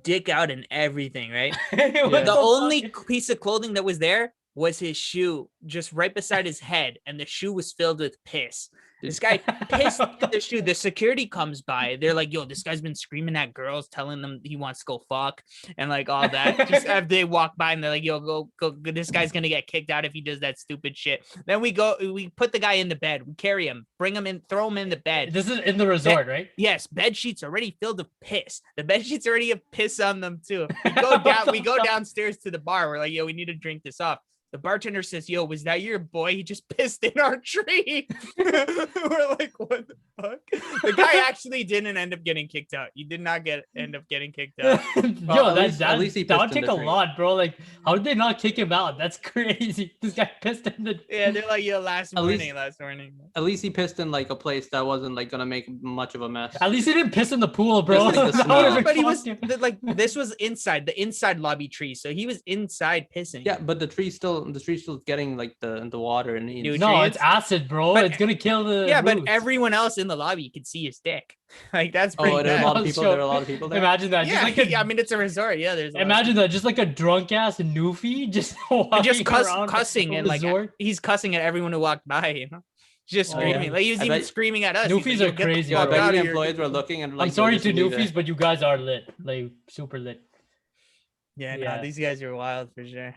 dick out and everything, right? What Yeah. The only fuck? piece of clothing that was there was his shoe, just right beside his head, and the shoe was filled with piss. This guy pissed What in the shoe. The security comes by. They're like, "Yo, this guy's been screaming at girls, telling them he wants to go fuck and like all that." Just as they walk by, and they're like, "Yo, go! This guy's gonna get kicked out if he does that stupid shit." Then we put the guy in the bed, we carry him, bring him in, throw him in the bed. This is in the resort, right? Yes, bed sheets already filled with piss. The bed sheets already have piss on them too. We go What down. the We go fuck? downstairs to the bar. We're like, "Yo, we need to drink this off." The bartender says, "Yo, was that your boy? He just pissed in our tree." We're like, "What the fuck?" The guy actually didn't end up getting kicked out. He did not end up getting kicked out. Yo, at least he that would pissed in take the a tree. lot, bro. Like, how did they not kick him out? That's crazy. This guy pissed in the. Yeah, they're like, "Yo, last At least- warning." At least he pissed in like a place that wasn't like gonna make much of a mess. At least he didn't piss in the pool, bro. Just like the That smell. would've been But he was fucked, yo. like, this was the inside lobby tree, so he was inside pissing. Yeah, but the tree's still getting like the water and Dude, No, nutrients. it's acid, bro. But- it's gonna kill the. Yeah, but roots. everyone else in the lobby could see his dick. Like that's pretty Oh, there are a bad. lot of I'll people. show- There are a lot of people there. Imagine that. Yeah, Just like a, I mean it's a resort. Yeah, there's a lot of imagine that. Just like a drunk ass newfie, just people. walking just around cussing the and like resort. he's cussing at everyone who walked by. You know, just Oh, screaming. yeah. Like he was I even bet- screaming at us. He's Newfies like, are "Yo, get the crazy, Yeah, I fuck bro. bet out you of the here." employees were looking and like. I'm sorry just to leave it. Newfies, but you guys are lit, like super lit. Yeah, no, Yeah. these guys are wild for sure.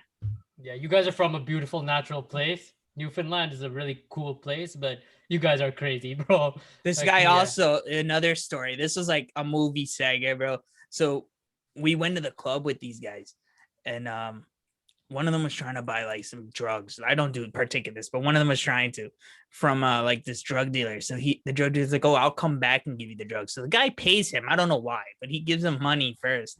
Yeah, you guys are from a beautiful natural place. Newfoundland is a really cool place, but you guys are crazy, bro. This Like, guy yeah. also, another story. This was like a movie saga, bro. So we went to the club with these guys, and one of them was trying to buy like some drugs. I don't do partake in this, but one of them was trying to from like this drug dealer. So the drug dealer's like, "Oh, I'll come back and give you the drugs." So the guy pays him. I don't know why, but he gives him money first.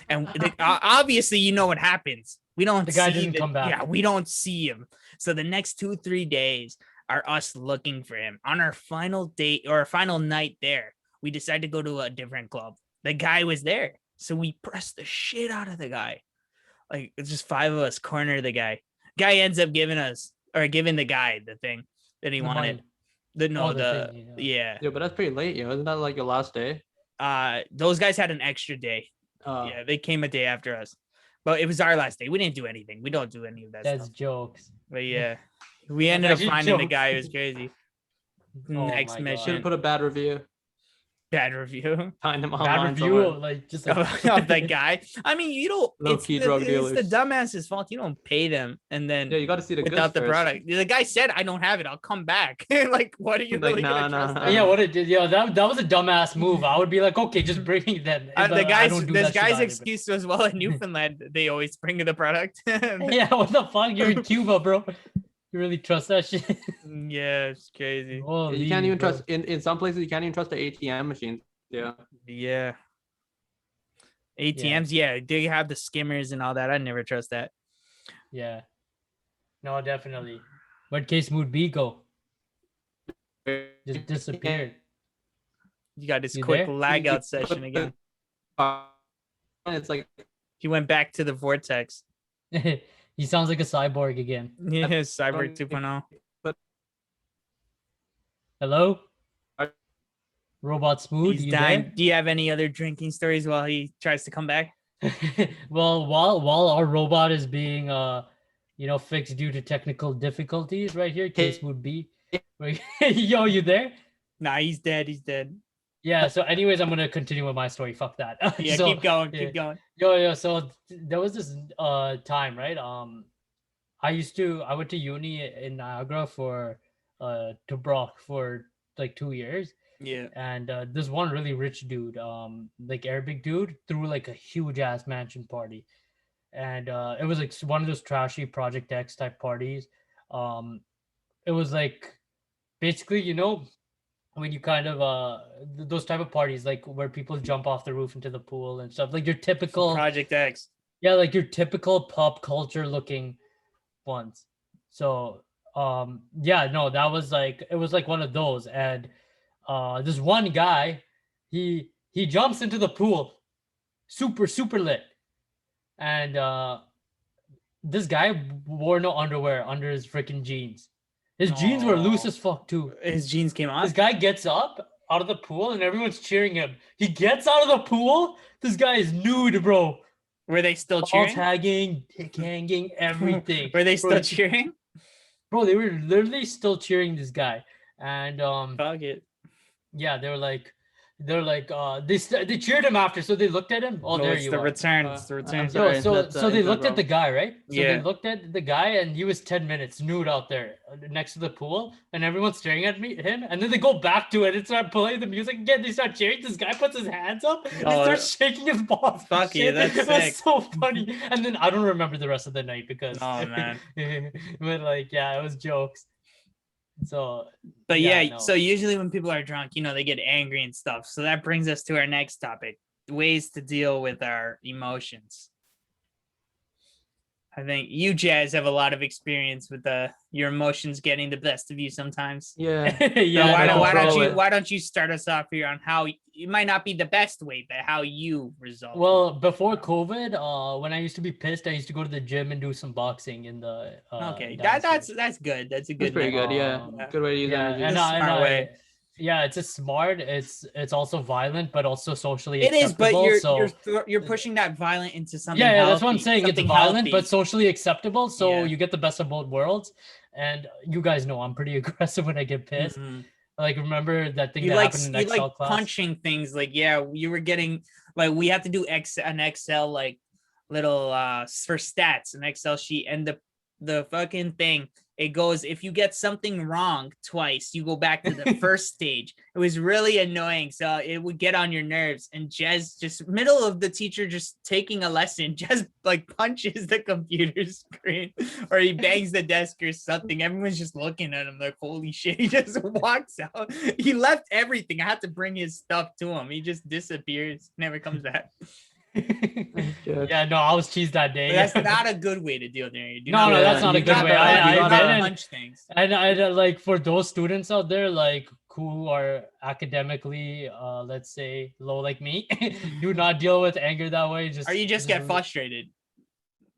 And obviously, you know what happens. We don't The guy see didn't come back. Yeah, we don't see him. So the next 2-3 days are us looking for him. On our final date or our final night there, we decided to go to a different club. The guy was there. So we pressed the shit out of the guy. Like it's just 5 of us corner the guy. Guy ends up giving the guy the thing that he The wanted. money. The thing, Yeah. Yeah, but that's pretty late, yo. Isn't that like your last day? Those guys had an extra day. Oh. Yeah, they came a day after us. But it was our last day. We didn't do anything. We don't do any of that That's stuff. jokes. But yeah, we ended up actually finding the jokes. guy. It was crazy. Oh Next my Should mission, have put a bad review. bad review Find him Bad online review, somewhere. like just of, like of that guy. I mean, you don't. Low-key drug It's the dealers. dumbass's fault. You don't pay them, and then Yeah, you got to see the without goods the first. product, the guy said, "I don't have it. I'll come back." Like, what are you Like, really gonna nah, trust nah. that? Yeah, what it did. Yeah, that was a dumbass move. I would be like, okay, just bring me then. But The I guy's don't do this that shit guy's either, excuse was, well, in Newfoundland they always bring the product. but- Yeah, what the fuck? You're in Cuba, bro. You really trust that shit? Yeah, it's crazy. Yeah, Holy, you can't even bro. trust in some places. You can't even trust the ATM machines. Yeah. Yeah. ATMs, yeah, they have the skimmers and all that. I never trust that. Yeah. No, definitely. Where'd Case Mood B go? Just disappeared. You got this You quick there? lag out session again. It's like He went back to the vortex. He sounds like a cyborg again. Yeah, Cyber 2.0. Hello? Are- Robot Smooth, He's you dying. Do you have any other drinking stories while he tries to come back? there? Well, while our robot is being fixed due to technical difficulties right here, Case Mood B. Yo, you there? Nah, he's dead. He's dead. Yeah, so anyways, I'm gonna continue with my story. Fuck that. Yeah, So, keep going. yeah. Keep going. Yo, so there was this time, right? I went to uni in Niagara for Tobruk for like 2 years. Yeah. And this one really rich dude, like Arabic dude, threw like a huge ass mansion party. And it was like one of those trashy Project X type parties. It was like basically, when you kind of those type of parties, like where people jump off the roof into the pool and stuff, like your typical Project X. yeah, like your typical pop culture looking ones. So yeah, no, that was like it was like one of those. And this one guy, he jumps into the pool, super lit. And this guy wore no underwear under his freaking jeans. His jeans were loose Aw. as fuck too. His jeans came This off. guy gets up out of the pool and everyone's cheering him. He gets out of the pool. This guy is nude, bro. Were they still Ball cheering? tagging, dick hanging, everything. Were they Bro, still cheering? Bro, they were literally still cheering this guy. And Fuck it. yeah, they cheered him after, so they looked at him. Oh, there it's you the are. return. It's the I'm return. sorry. Yo, so that's, so they looked at incorrect. the guy, right? So Yeah. they looked at the guy, and he was 10 minutes nude out there next to the pool, and everyone's staring at him. And then they go back to it and start playing the music again. They start cheering. This guy puts his hands up and Oh, starts shaking his balls. and fuck you, shit. that's It was sick. so funny. And then I don't remember the rest of the night because Oh, man. but like yeah, it was jokes. So But Yeah, yeah, no. so usually when people are drunk, they get angry and stuff. So that brings us to our next topic: ways to deal with our emotions. I think you, Jazz, have a lot of experience with your emotions getting the best of you sometimes. Yeah. So yeah, why, no, why don't you start us off here on how it might not be the best way, but how you resolve? well, before COVID, when I used to be pissed, I used to go to the gym and do some boxing in the okay, downstairs. that's good. That's a That's good. pretty good. Yeah. Um, Good way to use Yeah, energy. and, That's a smart way. yeah, it's a smart. It's also violent, but also socially It is, but acceptable. you're pushing that violent into something. Yeah, that's what I'm healthy, saying. It's something violent, healthy. but socially acceptable. So Yeah. you get the best of both worlds. and you guys know I'm pretty aggressive when I get pissed. Mhm. Like, remember that thing You that like happened in you Excel like class? punching things. Like, yeah, you were getting like we have to do an Excel like little for stats, an Excel sheet, and the fucking thing. It goes if you get something wrong twice, you go back to the first stage. It was really annoying, so it would get on your nerves. And Jez, just middle of the teacher just taking a lesson, just like punches the computer screen or he bangs the desk or something. Everyone's just looking at him like, holy shit. He just walks out. He left everything. I had to bring his stuff to him. He just disappears, never comes back. Good. Yeah, no, I was cheesed that day. But that's not a good way to deal with it. Do No, not that's not a do good not way. punch- I do not admit it. punch things. And I like for those students out there, like who are academically, let's say low like me, do not deal with anger that way. Or you just get frustrated.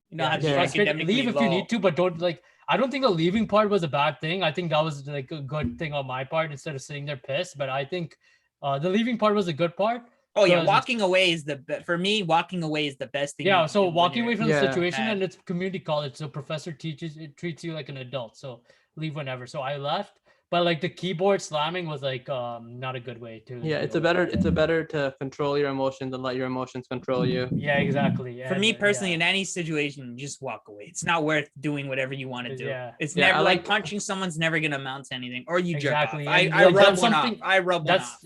You know Yeah, how to be frustrated. academically Leave if low. you need to, but don't like. I don't think the leaving part was a bad thing. I think that was like a good thing on my part instead of sitting there pissed. But I think the leaving part was a good part. Oh yeah, 'cause walking away is for me. Walking away is the best thing. you yeah, can so do when walking you're away from the Yeah. situation, mad. and it's community college, so professor treats you like an adult. So leave whenever. So I left, but like the keyboard slamming was like not a good way to. Yeah, it's a better to control your emotions and let your emotions control you. Yeah, exactly. For me And, personally, yeah. in any situation, just walk away. It's not worth doing whatever you want to do. Yeah. It's Yeah, never I like like- punching someone's never gonna amount to anything. Or you Exactly, jerk off. and, I like, rub that's one off. something- I rub one off.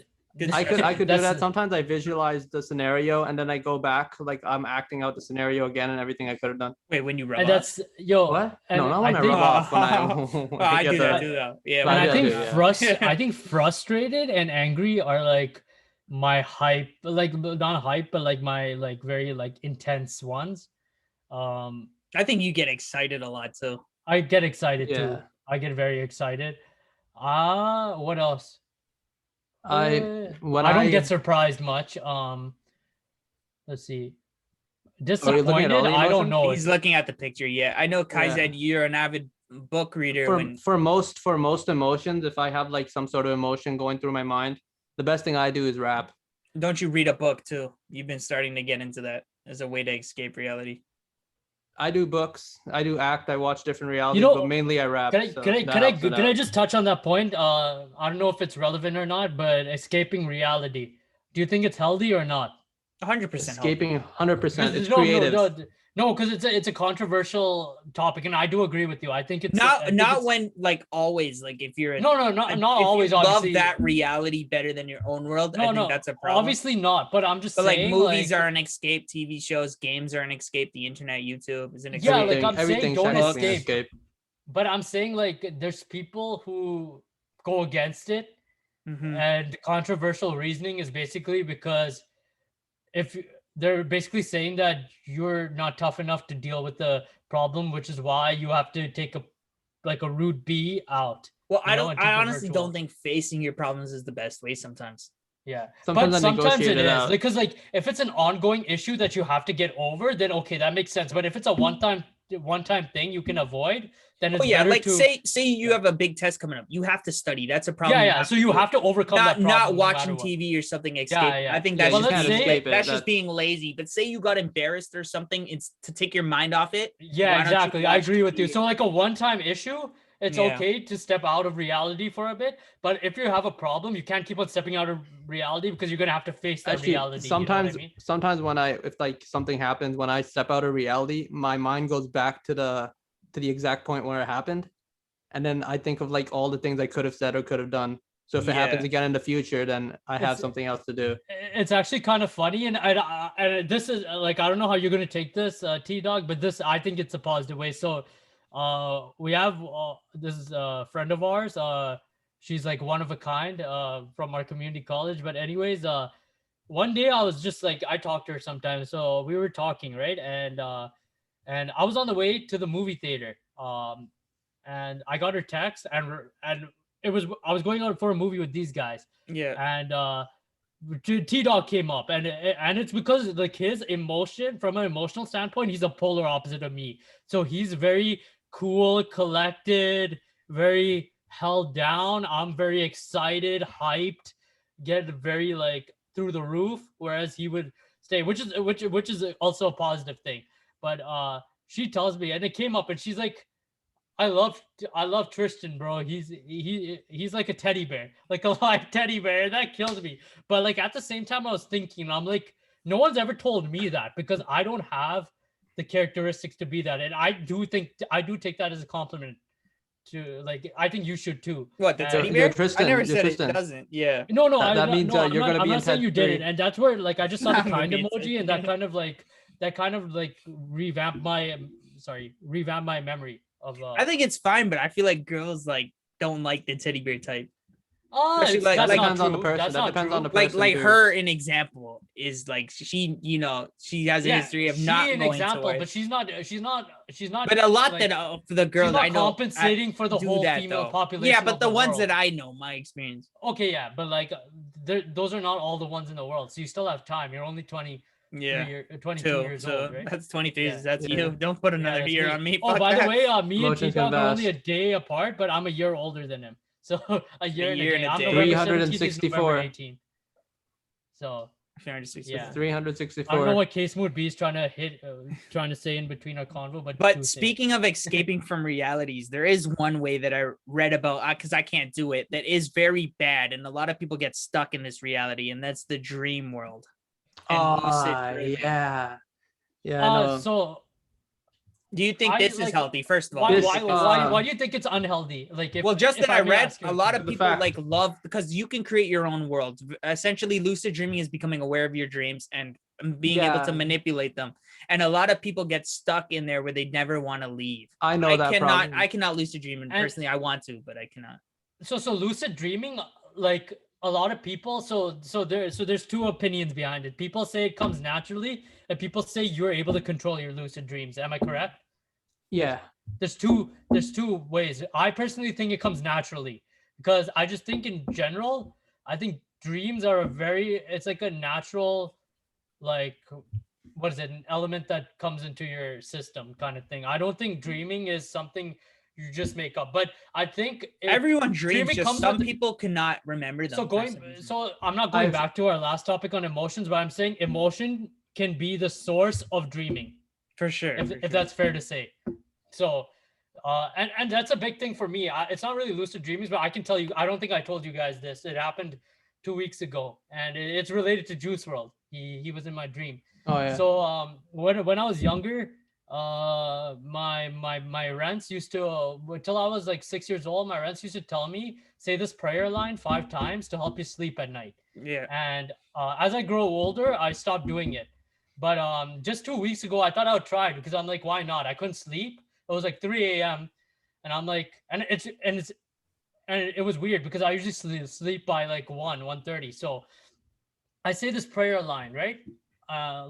I could do That's- that. Sometimes I visualize the scenario and then I go back like I'm acting out the scenario again and everything I could have done. Wait, when you rub And off? that's yo. What? And No, not when I think- rub off. When I, Oh, I get do the- that too, though. Yeah, And when I yeah, think yeah. I think frustrated and angry are like my hype, like not hype, but like my like very like intense ones. I think you get excited a lot too. I get excited too. Yeah. I get very excited. What else? When I don't get surprised much. Let's see. looking at Disappointed. all the I don't emotions? know. He's looking at the picture. Yeah, I know. Kai Yeah. said you're an avid book reader. for most emotions, if I have like some sort of emotion going through my mind, the best thing I do is rap. Don't you read a book too? You've been starting to get into that as a way to escape reality. I do books, I do act, I watch different realities, know, but mainly I rap. Can I so can I that can I helps it can I out. just touch on that point? I don't know if it's relevant or not, but escaping reality. Do you think it's healthy or not? 100%. escaping 100%? It's no, creative. No, because it's a controversial topic, and I do agree with you. I think it's I think Not it's- when like always like if you're not if always. you love Obviously, that reality better than your own world. I think that's a problem. Obviously not, but I'm just But like saying, movies like, are an escape, TV shows, games are an escape, the internet, YouTube is an escape. Yeah, like, I'm saying everything's don't technically an escape. But I'm saying like there's people who go against it, Mhm. and the controversial reasoning is basically because if they're basically saying that you're not tough enough to deal with the problem, which is why you have to take a route B out. Well, you I know, don't. and take I the honestly virtual. don't think facing your problems is the best way. Sometimes. Yeah, Sometimes I but sometimes negotiate it it is out. because like if it's an ongoing issue that you have to get over, then okay, that makes sense. But if it's a one-time thing you can avoid, then it's Oh yeah, better like to say you have a big test coming up, you have to study. That's a problem. yeah. So you do. have to overcome that not problem. no watching matter what. TV or something. Escape. yeah. I think Yeah, that's you just can't being, escape it. that's just That's- being lazy. But say you got embarrassed or something, it's to take your mind off it. Yeah, Why don't you exactly. I watch agree with you. TV? So like a one-time issue, it's Yeah. okay to step out of reality for a bit. But if you have a problem, you can't keep on stepping out of reality because you're gonna have to face that Actually, reality. You know what I sometimes mean? sometimes if like something happens, when I step out of reality, my mind goes back to the exact point where it happened, and then I think of like all the things I could have said or could have done. So if it happens Yeah. again in the future, then I have It's- something else to do. It's actually kind of funny, and and this is like I don't know how you're gonna take this, T Dog, but this I think it's a positive way. So, we have this is a friend of ours. She's like one of a kind, from our community college. But anyways, one day I was just like I talk to her sometimes, so we were talking, right? And I was on the way to the movie theater, and I got her text, and it was I was going out for a movie with these guys, Yeah. and T Dog came up, and it's because like his emotion from an emotional standpoint, he's a polar opposite of me. So he's very cool, collected, very held down. I'm very excited, hyped, get very like through the roof, whereas he would stay, which is also a positive thing. But she tells me, and it came up, and she's like, I love Tristan, bro. He's like a teddy bear, like a live teddy bear. That kills me. But like at the same time, I was thinking, I'm like, no one's ever told me that because I don't have the characteristics to be that, and I do take that as a compliment. To like, I think you should too. What, the teddy And You're bear? I Tristan. never You're said Tristan. it doesn't. Yeah. no, no, That no, means no, you're gonna I'm be in not saying Ted you 3. didn't, and that's where like I just saw the I'm gonna kind be in emoji, Ted and that 3. kind of like revamp my memory of I think it's fine, but I feel like girls like don't like the teddy bear type. Especially, like- that's like- not depends on the true. person. That's That not depends true. on the Like person, dude. her, an example is like she, she has a Yeah, history of she not an going example, towards. but she's not. But a lot like, that for the she's girls not I know compensating for the do whole that, female though. population. Yeah, but of the ones world. that I know, my experience. Okay, yeah, but like those are not all the ones in the world. So you still have time. You're only 22 years So old, right? that's 23. Yeah. That's Yeah. you. Don't put Yeah, another that's year me. on me. Oh, Fuck by the that. way, me and Emotions Peacock can are only a vest. day apart, but I'm a year older than him. So a year and a day. I'm day. November 17th, he's 364. November 18th. So yeah. I 364. don't know what Case Mood B is trying to say in between our convo, but But do say it. speaking of escaping from realities, there is one way that I read about, because I can't do it, that is very bad, and a lot of people get stuck in this reality, and that's the dream world. And lucid dreaming. Yeah, I know. So Do you think I, this is like, healthy? First of all, why, This, why do you think it's unhealthy? Like, if, well, just if that I may read, ask you a lot of the people fact. like love, because you can create your own world. Essentially, lucid dreaming is becoming aware of your dreams and being able to Yeah. manipulate them. And a lot of people get stuck in there where they never want to leave. I know that problem. I cannot lucid dream, and And- personally, I want to, but I cannot. So lucid dreaming, like a lot of people, so there's two opinions behind it. People say it comes naturally, and people say you're able to control your lucid dreams. Am I correct? Yeah. There's two ways. I personally think it comes naturally because I just think in general, I think dreams are it's like a natural, like, what is it, an element that comes into your system kind of thing. I don't think dreaming is something you just make up, but I think Everyone dreams, dreaming just comes some with- people cannot remember them. so I'm not going I've- back to our last topic on emotions, but I'm saying emotion can be the source of dreaming. for sure. If that's fair to say. So and that's a big thing for me. It's not really lucid dreaming, but I can tell you, I don't think I told you guys this. It happened 2 weeks ago, and it's related to Juice World. He was in my dream. Oh yeah. So when I was younger, my rents used to until I was like 6 years old, my rents used to tell me, say this prayer line 5 times to help you sleep at night. Yeah. And as I grow older, I stopped doing it. But just 2 weeks ago, I thought I would try it because I'm like, why not? I couldn't sleep. It was like 3 a.m. and I'm like, and it was weird because I usually sleep by like 1:30. So I say this prayer line, right?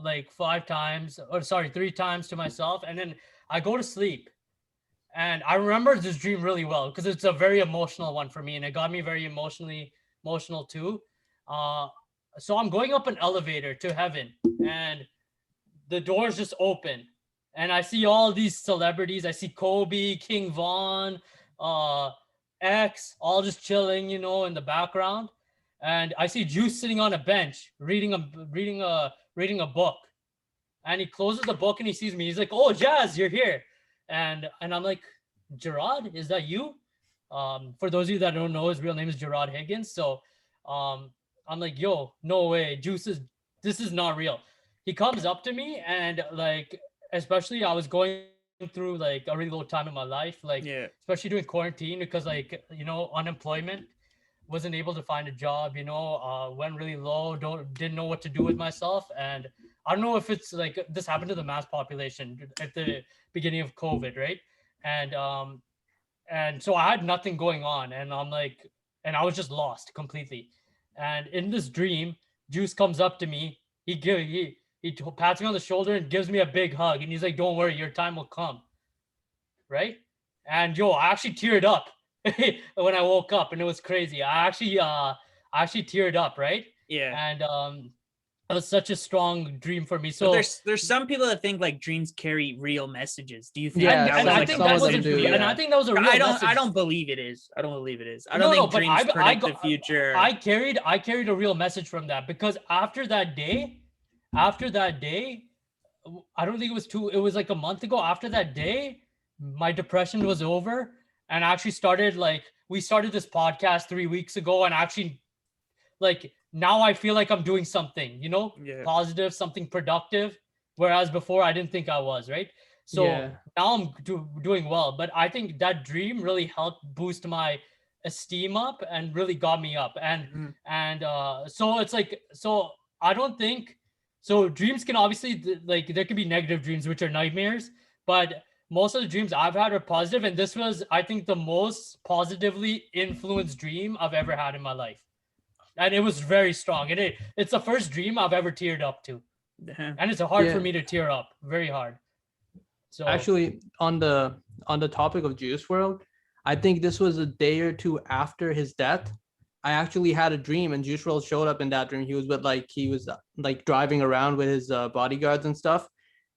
Like 5 times, or sorry, 3 times to myself, and then I go to sleep. And I remember this dream really well because it's a very emotional one for me, and it got me very emotional too. So I'm going up an elevator to heaven, and the doors just open, and I see all these celebrities. I see Kobe, King Von, X, all just chilling, in the background. And I see Juice sitting on a bench reading a book. And he closes the book and he sees me. He's like, "Oh, Jazz, you're here." And I'm like, "Gerard, is that you?" For those of you that don't know, his real name is Gerard Higgins. So I'm like, "Yo, no way, this is not real." He comes up to me, and like, especially I was going through like a really low time in my life, like Yeah. especially during quarantine, because like, unemployment, wasn't able to find a job, went really low, didn't know what to do with myself. And I don't know if it's like this happened to the mass population at the beginning of COVID, right? And so I had nothing going on, and I'm like, and I was just lost completely. And in this dream, Juice comes up to me. He pats me on the shoulder and gives me a big hug, and he's like, "Don't worry, your time will come." Right? And yo, I actually teared up when I woke up, and it was crazy. I actually teared up, right? Yeah. And it was such a strong dream for me. But So there's some people that think like dreams carry real messages. Do you think? Yeah, that and was, I like, think a that was some a, of them do, and yeah. I think that was a real I message. don't believe it is. I don't believe it is. I No, don't no, think but dreams predict the future. I carried a real message from that, because after that day, I don't think it was like a month ago. After that day, my depression was over, and I actually started like we started this podcast 3 weeks ago, and actually like now I feel like I'm doing something, Yeah. positive, something productive, whereas before I didn't think I was, right? So Yeah. now I'm doing well, but I think that dream really helped boost my esteem up and really got me up. And Mhm. so it's like, so I don't think so dreams can obviously like there can be negative dreams which are nightmares, but most of the dreams I've had are positive, and this was, I think, the most positively influenced dream I've ever had in my life, and it was very strong. And it's the first dream I've ever teared up to, Yeah. and it's hard for Yeah. me to tear up, very hard. So Actually, on the topic of Juice World, I think this was a day or two after his death. I actually had a dream, and Juice World showed up in that dream. He was like driving around with his bodyguards and stuff.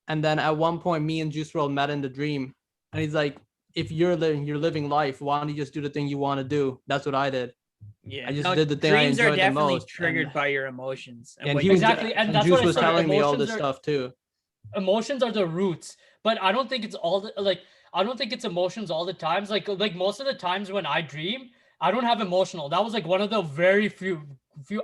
And then at one point, me and Juice World met in the dream, and he's like, "If you're living life, why don't you just do the thing you want to do?" That's what I did. Yeah. I just No, did the thing I dreams are enjoyed the definitely most. triggered by your emotions. And what he you- was exactly, and and that's Juice what I was said. telling me all Emotions this are stuff too. emotions are the roots, but I don't think it's all like I don't think it's emotions all the times. Like most of the times when I dream, I don't have emotional. That was like one of the very few.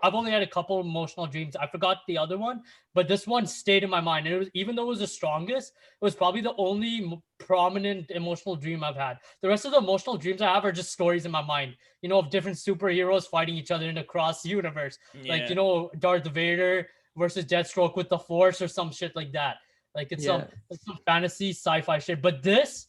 I've only had a couple emotional dreams. I forgot the other one, but this one stayed in my mind. And it was, even though it was the strongest, it was probably the only prominent emotional dream I've had. The rest of the emotional dreams I have are just stories in my mind, of different superheroes fighting each other in a cross universe, like yeah. Darth Vader versus Deathstroke with the Force or some shit like that. Like Yeah. it's some fantasy sci-fi shit. But this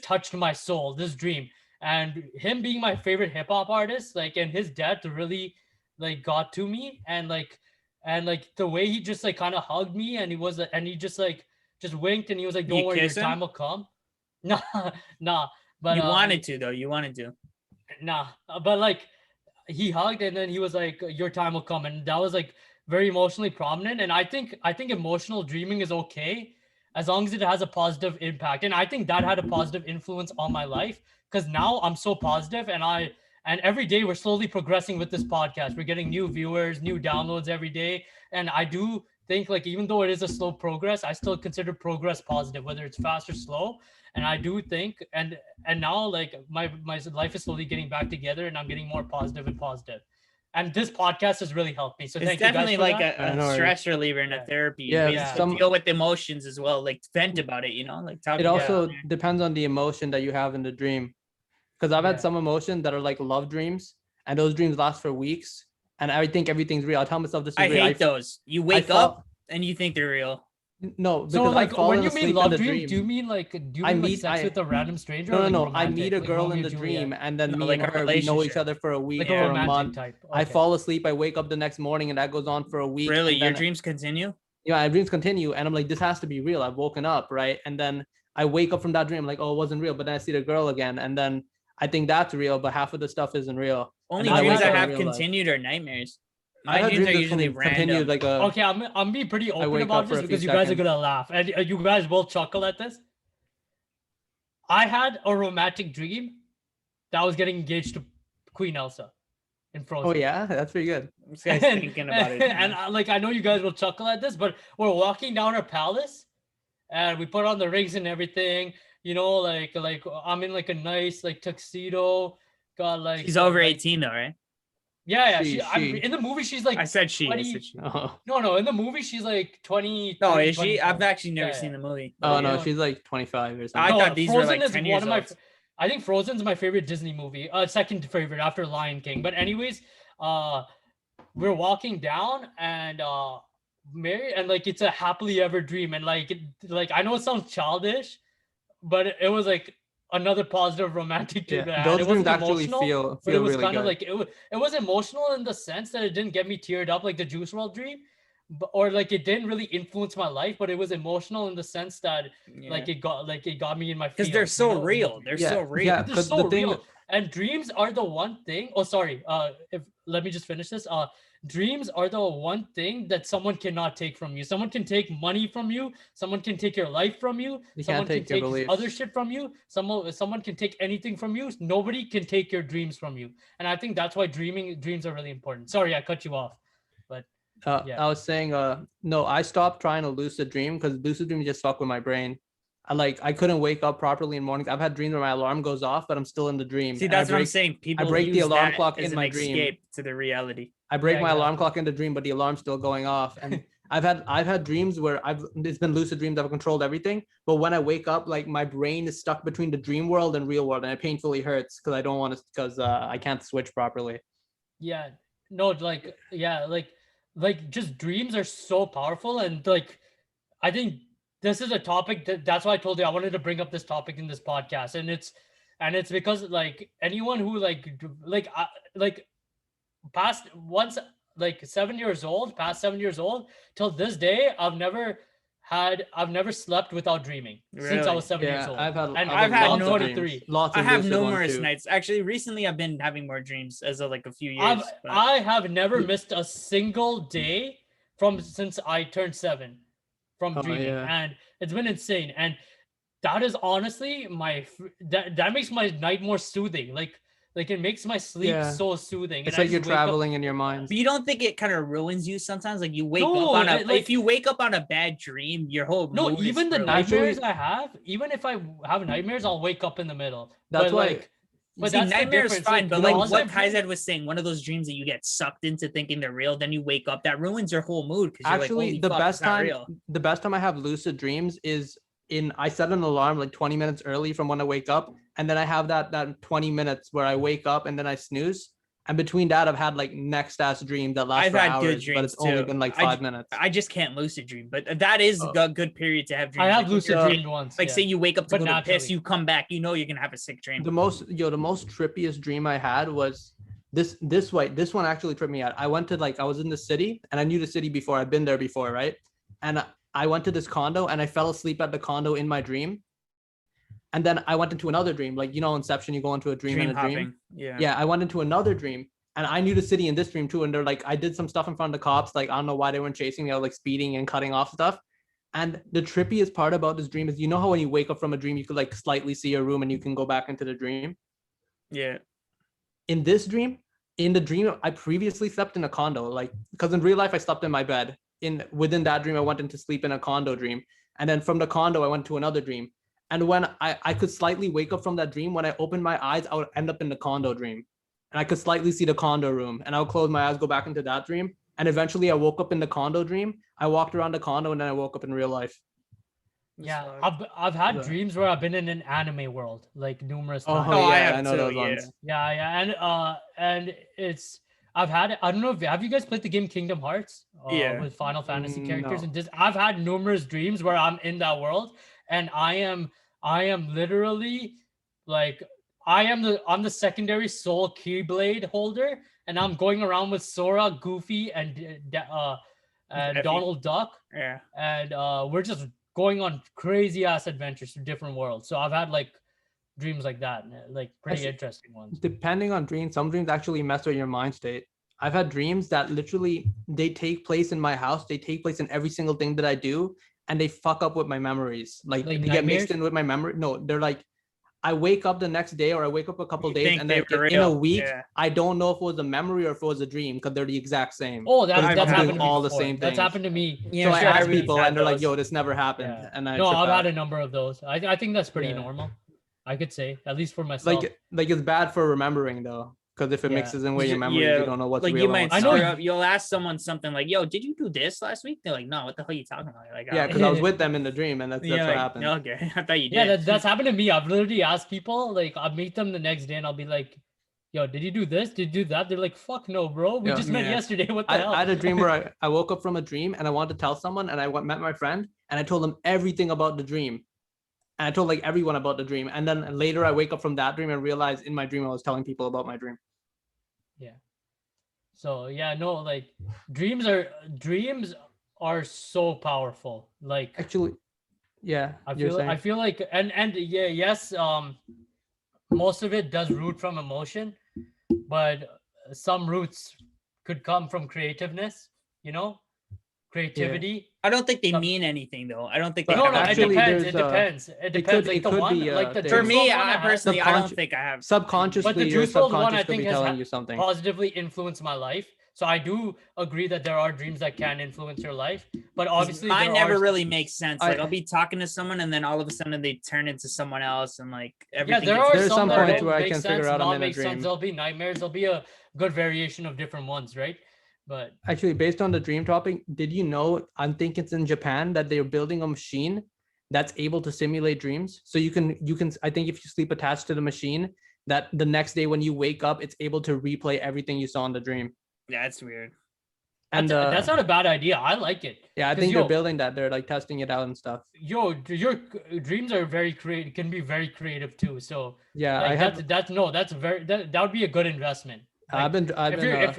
touched my soul, this dream. And him being my favorite hip-hop artist, like, and his death really like got to me. And like the way he just like kind of hugged me, and he just winked, and he was like, You "Don't worry, your kiss him? time will come." Nah, nah. But You wanted to though. You wanted to. nah. But like he hugged, and then he was like, "Your time will come," and that was like very emotionally prominent. And I think emotional dreaming is okay as long as it has a positive impact. And I think that had a positive influence on my life, because now I'm so positive, and every day we're slowly progressing with this podcast. We're getting new viewers, new downloads every day, and I do think, like, even though it is a slow progress, I still consider progress positive, whether it's fast or slow. And I do think, and now like my life is slowly getting back together, and I'm getting more positive and positive. And this podcast has really helped me. So It's thank you guys definitely for like that. I a know, right? stress reliever and Yeah. a therapy. Yeah, Ways Yeah. to deal with emotions as well, like vent about it, like talk It about also it. depends on the emotion that you have in the dream. Because I've Yeah. had some emotions that are like love dreams, and those dreams last for weeks. And I think everything's real. I tell myself this is I real. hate those. You wake fall- up and you think they're real. No, So because I've like when fallen you mean asleep in love the dream, dream. do you mean like sex with a random stranger? No, or no, like no. I romantic, meet a like girl Romeo in and the Juliet? dream, and then No, me like and a her, we know each relationship. other for a week, Like for a a romantic month. type. I Okay. fall asleep. I wake up the next morning, and that goes on for a week. Really, and your then, dreams continue? my dreams continue, and I'm like, this has to be real. I've woken up, right? And then I wake up from that dream, like, oh, it wasn't real. But then I see the girl again, and then I think that's real, but half of the stuff isn't real. Only And then dreams wake I up in have real life. continued are nightmares. I've My had dreams are that usually continued random. like a. Okay, I'm being pretty open wake about up for this a few because you guys are seconds. gonna laugh, and you guys will chuckle at this. I had a romantic dream that I was getting engaged to Queen Elsa in Frozen. Oh yeah, that's pretty good. This guy's thinking about it. And like I know you guys will chuckle at this, but we're walking down our palace, and we put on the rings and everything. Like I'm in like a nice like tuxedo. Got like She's over like, 18 though, right? Yeah. She- I'm she. in the movie. She's like I said she. 20. she. Oh, No. In the movie, she's like 20. No, 30, is she? I've 24. actually never Yeah, seen yeah. the movie. oh Yeah. no, she's like 25 or I something. thought these were Frozen like is 10 one years of my. old. I think Frozen's my favorite Disney movie. Second favorite after Lion King. But anyways, we're walking down, and Mary, and like it's a happily ever dream, and like I know it sounds childish, but it was like another positive romantic dream. Yeah, I had. those It dreams wasn't actually emotional, feel but it was really kind of good. like it was emotional in the sense that it didn't get me teared up like the Juice World dream, or like it didn't really influence my life, but it was emotional in the sense that like it got me in my because feels. they're so in the real. dream. They're Yeah, so real. yeah. They're Because so the thing, real. And dreams are the one thing. Oh, sorry. If let me just finish this. Dreams are the one thing that someone cannot take from you. Someone can take money from you. Someone can take your life from you. They Someone can't can take your take other beliefs. shit from you. Someone can take anything from you. Nobody can take your dreams from you. And I think that's why dreams are really important. Sorry, I cut you off. But yeah. I was saying, no, I stopped trying to lucid dream because lucid dream just fuck with my brain. I couldn't wake up properly in the mornings. I've had dreams where my alarm goes off, but I'm still in the dream. See, and I that's what I'm break- saying. People break the use alarm that clock as in an my dream. escape to the reality. I break Yeah, my alarm exactly. clock in the dream, but the alarm's still going off. And I've had dreams where it's been lucid dreams. I've controlled everything, but when I wake up, like my brain is stuck between the dream world and real world, and it painfully hurts because I don't want to because I can't switch properly. Yeah, no, like yeah, like just dreams are so powerful, and like I think this is a topic that's why I told you I wanted to bring up this topic in this podcast, and it's because like anyone who like past once like 7 years old, past 7 years old till this day, I've never slept without dreaming since I Really? was 7 years Yeah, old. I've had and I've had lots no- of 23. dreams, lots I of have lucid ones numerous too. nights. Actually, recently I've been having more dreams as of like a few years. I've but- I have never missed a single day from since I turned 7 from Oh, dreaming, yeah. and it's been insane. And that is honestly that makes my night more soothing. Like it makes my sleep Yeah. so soothing. It's and I like you're just wake up- traveling in your mind. But you don't think it kind of ruins you sometimes? Like you wake No, up on a like- if you wake up on a bad dream, your whole No, mood is even the ruined. nightmares I have, even if I have nightmares, I'll wake up in the middle. That's but why. like, but See, that's the nightmares difference. fine, but you know, like what positive dreams- Kaizad was saying, one of those dreams that you get sucked into thinking they're real, then you wake up, that ruins your whole mood because you're Actually, like, the holy fuck, best it's not time real. the best time I have lucid dreams is I set an alarm like 20 minutes early from when I wake up, and then I have that 20 minutes where I wake up and then I snooze. And between that, I've had like next ass dreams that last I've for had hours, good but dreams it's only too. been like I 5 minutes. I just can't lucid dream, but that is Oh. a good period to have dreams. I have Like, when lucid you're- dreamed once. Like yeah. say you wake up to But go to piss, naturally. you come back, you know you're gonna have a sick dream. The most trippiest dream I had was this one actually tripped me out. I went to I was in the city and I knew the city before. I'd been there before, right? And I went to this condo and I fell asleep at the condo in my dream. And then I went into another dream, like Inception, you go into a dream Dream and a dream. hopping. Yeah. Yeah, I went into another dream and I knew the city in this dream too. And they're like, I did some stuff in front of the cops. Like, I don't know why they weren't chasing me. I was like speeding and cutting off stuff. And the trippiest part about this dream is, how when you wake up from a dream, you could like slightly see your room and you can go back into the dream. Yeah. In this dream, in the dream, I previously slept in a condo, like, because in real life I slept in my bed. Within that dream, I went into sleep in a condo dream. And then from the condo, I went to another dream. And when I could slightly wake up from that dream, when I opened my eyes, I would end up in the condo dream. And I could slightly see the condo room. And I would close my eyes, go back into that dream. And eventually I woke up in the condo dream. I walked around the condo and then I woke up in real life. Yeah, So- I've had Yeah. dreams where I've been in an anime world like numerous Oh, times. Oh, I yeah, have I know too, those yeah. ones. Yeah, and it's I've had I don't know if have you guys played the game Kingdom Hearts? Yeah. With Final Fantasy characters, No. and just I've had numerous dreams where I'm in that world, and I am literally like I'm the secondary soul keyblade holder, and I'm going around with Sora, Goofy, and Effie. Donald Duck, Yeah. and we're just going on crazy ass adventures to different worlds. So I've had like dreams like that, like pretty Actually, interesting ones. Depending on dreams, some dreams actually mess with your mind state. I've had dreams that literally they take place in my house. They take place in every single thing that I do, and they fuck up with my memories. Like Like they get mixed nightmares? in with my memory. No, they're like, I wake up the next day or I wake up a couple You days, think and they then were in a real, week, yeah. I don't know if it was a memory or if it was a dream because they're the exact same. Oh, Because I've that's had happened to me all the before. same That's things. happened to me. Yeah, so I sure, ask everyone's people, had and they're like, those. "Yo, this never happened," Yeah. and I No, trip I've out. had a number of those. I think that's pretty Yeah. normal. I could say, at least for myself. like it's bad for remembering though, because if it Yeah. mixes in with your memories, Yeah, you don't know what's like real. you and might what's I know screw not. up. You'll ask someone something like, "Yo, did you do this last week?" They're like, "No, what the hell are you talking about?" You're like, Yeah, "Oh." because I was with them in the dream, and that's You're what like, happened. Okay, I thought you did. Yeah, that's happened to me. I've literally asked people, like, I'll meet them the next day and I'll be like, yo, did you do this? Did you do that? They're like, fuck no, bro. We Yeah. just met Yeah. yesterday. What the I, hell? I had a dream where I woke up from a dream and I wanted to tell someone, and I met my friend and I told them everything about the dream. And I told like everyone about the dream. And then later I wake up from that dream and realize in my dream I was telling people about my dream. So yeah, no, like dreams are so powerful. Like Actually, yeah. I you're feel saying. I feel like and yeah, yes, most of it does root from emotion, but some roots could come from creativeness, creativity. I don't think they Some- mean anything though. I don't think they But No, have no, actually, it depends. It there's, depends. It depends. it Like the could one, be, like the things. For Juice me, WRLD one I had personally, I Subconscious- don't think I have. Subconsciously, But the your Juice WRLD one, I subconscious could think, be has telling ha- you something. positively influenced my life. So I do agree that there are dreams that can influence your life, but obviously mine there never are, really makes sense. I- Like I'll be talking to someone and then all of a sudden they turn into someone else and like yeah, everything there gets are There's some some that points don't where I make can figure sense, out I'm not in a make sense. dream. There'll be nightmares. There'll be a good variation of different ones, right? But Actually, based on the dream topic, did you know? I think it's in Japan that they're building a machine that's able to simulate dreams. So you can. I think if you sleep attached to the machine, that the next day when you wake up, it's able to replay everything you saw in the dream. yeah, it's weird. And that's not a bad idea. I like it. yeah, I 'Cause, think they're yo, building that. They're like testing it out and stuff. your dreams are very creative, can be very creative too. So Yeah, I like have. that would be a good investment. Like I've if been. you're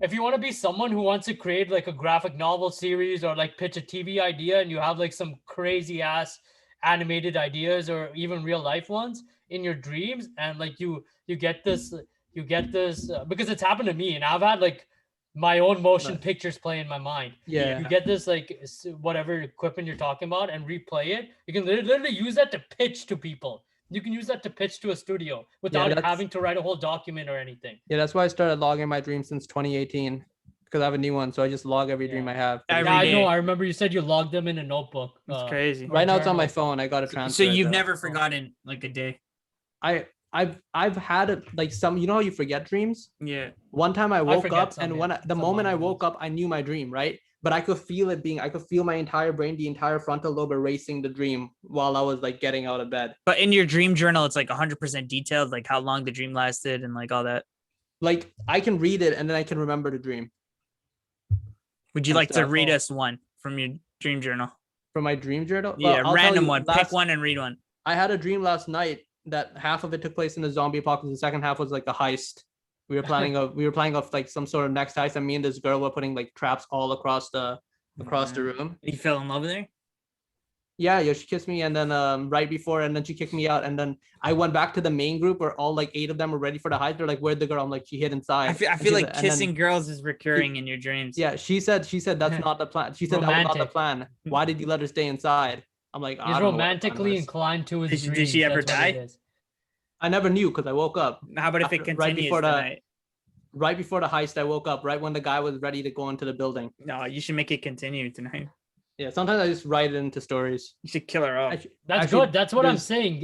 if you want to be someone who wants to create like a graphic novel series or like pitch a TV idea and you have like some crazy ass animated ideas or even real life ones in your dreams, and like you get this because it's happened to me, and I've had like my own motion Nice. pictures play in my mind. Yeah. You get this like whatever equipment you're talking about and replay it. You can literally use that to pitch to people. You can use that to pitch to a studio without that's- having to write a whole document or anything. Yeah, that's why I started logging my dreams since 2018 because I have a new one. So I just log every dream Yeah. I have. Every Yeah, I day. know. I remember you said you logged them in a notebook. It's crazy. or Right now it's on my journal. phone. I got to transfer. So it, you've though. never forgotten like a day. I've had it like some. You know how you forget dreams. Yeah. One time I woke forget up some, and yeah. when the Some moment I minor woke ones. up, I knew my dream, right? But I could feel it being. I could feel my entire brain, the entire frontal lobe erasing the dream while I was like getting out of bed. But in your dream journal, it's like 100% detailed, like how long the dream lasted and like all that. Like I can read it and then I can remember the dream. Would you And like to stuff. read us one from your dream journal? From my dream journal. Yeah, I'll tell random you, one. Pick one and read one. I had a dream last night that half of it took place in the zombie apocalypse. The second half was like a heist. We were planning of like some sort of next heist, and me and this girl were putting like traps all across the room. You fell in love with her? Yeah, she kissed me, and then right before, and then she kicked me out, and then I went back to the main group where all like 8 of them were ready for the heist. They're like, "Where'd the girl?" I'm like, "She hid inside." I feel And she's like and then- kissing girls is recurring in your dreams. Yeah, she said that's not the plan. She said that was not the Romantic. plan. Why did you let her stay inside? I'm like, I He's don't know what the plan romantically was. inclined to his Did she- did dreams. she ever That's what it die? is. I never knew because I woke up. How about if it After- right continues before the- tonight? Right before the heist, I woke up right when the guy was ready to go into the building. No, you should make it continue tonight. Yeah, sometimes I just write it into stories. You should kill her off. Actu- That's actually, good. That's what I'm there's- saying.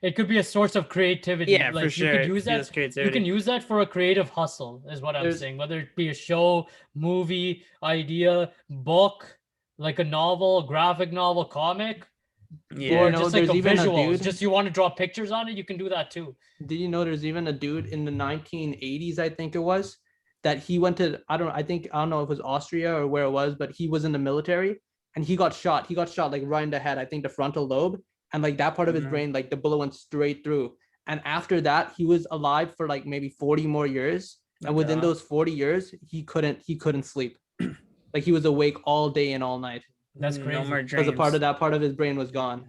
It could be a source of creativity. Yeah, like for sure. You could use Feels that. creativity. You can use that for a creative hustle, is what I'm There's- saying. Whether it be a show, movie, idea, book, like a novel, a graphic novel, comic, Yeah. or You know, just like there's a even a visual. dude- Just you want to draw pictures on it, you can do that too. Did you know there's even a dude in the 1980s, I think it was, that he went to, I don't know if it was Austria or where it was, but he was in the military and he got shot. He got shot like right in the head, I think the frontal lobe. And like that part of his Mhm. brain, like the bullet went straight through. And after that, he was alive for like maybe 40 more years. And within Okay. those 40 years, he couldn't sleep. Like he was awake all day and all night. That's No crazy. more Because dreams. that part of his brain was gone.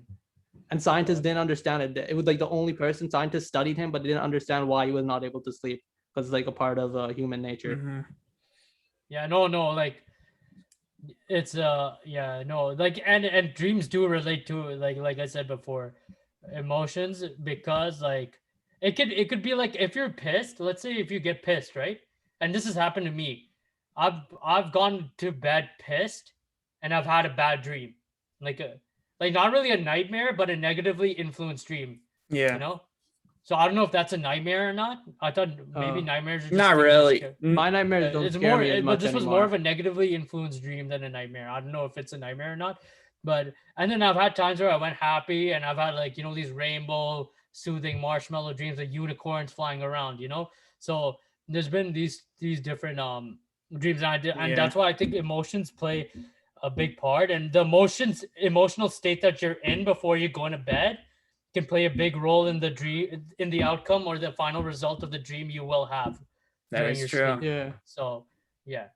And scientists didn't understand it. It was like the only person scientists studied him, but they didn't understand why he was not able to sleep because it's like a part of human nature. Mhm. Yeah, no, like it's yeah, no, like and dreams do relate to like I said before, emotions, because like it could be like if you're pissed, let's say if you get pissed, right? And this has happened to me. I've gone to bed pissed and I've had a bad dream. Like not really a nightmare, but a negatively influenced dream, Yeah. you know? So I don't know if that's a nightmare or not. I thought maybe Oh. nightmares are just Not things that really. scare- My nightmares don't it's scare more, me as but much this was anymore. more of a negatively influenced dream than a nightmare. I don't know if it's a nightmare or not, but and then I've had times where I went happy and I've had like these rainbow soothing marshmallow dreams of unicorns flying around. So there's been these different dreams, and Yeah. that's why I think emotions play a big part, and the emotional state that you're in before you go into bed can play a big role in the dream, in the outcome or the final result of the dream you will have. That during is your true. sleep. Yeah. So yeah.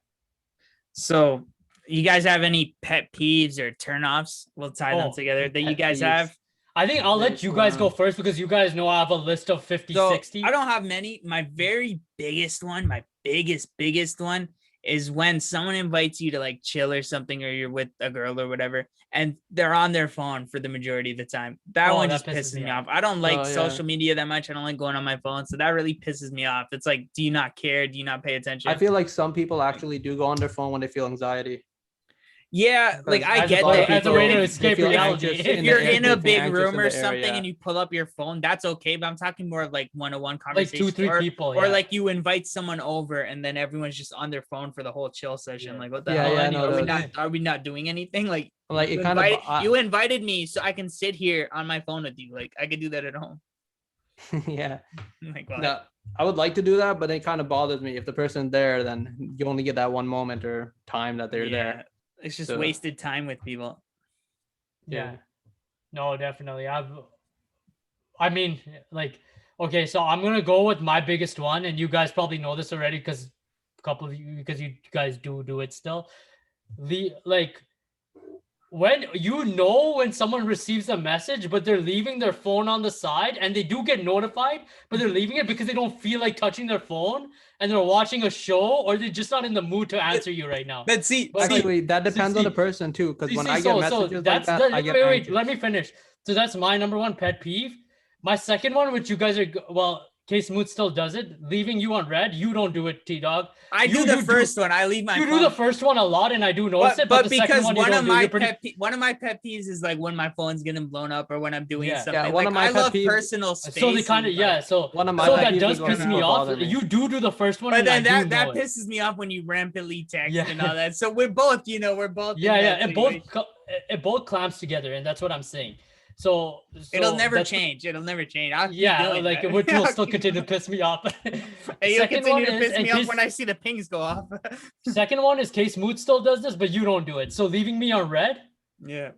So, you guys have any pet peeves or turnoffs? We'll tie them Oh, together that you pet guys peeves. have. I think I'll let There's you guys go one. first because you guys know I have a list of 50, So 60. I don't have many. My very biggest one, my biggest one is when someone invites you to like chill or something, or you're with a girl or whatever, and they're on their phone for the majority of the time. That one just pisses me off. I don't like social media that much. I don't like going on my phone. So that really pisses me off. It's like, do you not care? Do you not pay attention? I feel like some people actually do go on their phone when they feel anxiety. Yeah, like I get that. As a way to escape reality. If you're in a big room or something and you pull up your phone, that's okay. But I'm talking more of like one-on-one conversation. Like 2-3 people. Or like you invite someone over and then everyone's just on their phone for the whole chill session. Like, what the hell? Are we not doing anything? Like it you invited me so I can sit here on my phone with you. Like I could do that at home. Yeah. Like, what? No, I would like to do that, but it kind of bothers me. If the person's there, then you only get that one moment or time that they're there. It's just wasted time with people. Yeah. No, definitely. I mean, like, okay, so I'm gonna go with my biggest one, and you guys probably know this already because you guys do it still. Like, when someone receives a message, but they're leaving their phone on the side, and they do get notified, but they're leaving it because they don't feel like touching their phone, and they're watching a show, or they're just not in the mood to answer you right now. But see, actually, that depends on the person too. Because when I get messages like that, I get anxious. Wait, let me finish. So that's my number one pet peeve. My second one, which you guys are Case Mood still does it, leaving you on red. You don't do it, T-Dog. I do the first one. I leave my phone. You do the first one a lot, and I do notice it. But the because second one, one of my pet peeves is like when my phone's getting blown up or when I'm doing something. Yeah, like I love personal space. So they kind of So one of my that does piss me off. You do the first one, but then that pisses me off when you rampantly text and all that. So we're both. It both clamps together, and that's what I'm saying. So it'll never change. It'll never change. It will still continue to piss me off. You'll continue to piss me off when I see the pings go off. Second one is Case Mood still does this, but you don't do it. So leaving me on red. Yeah.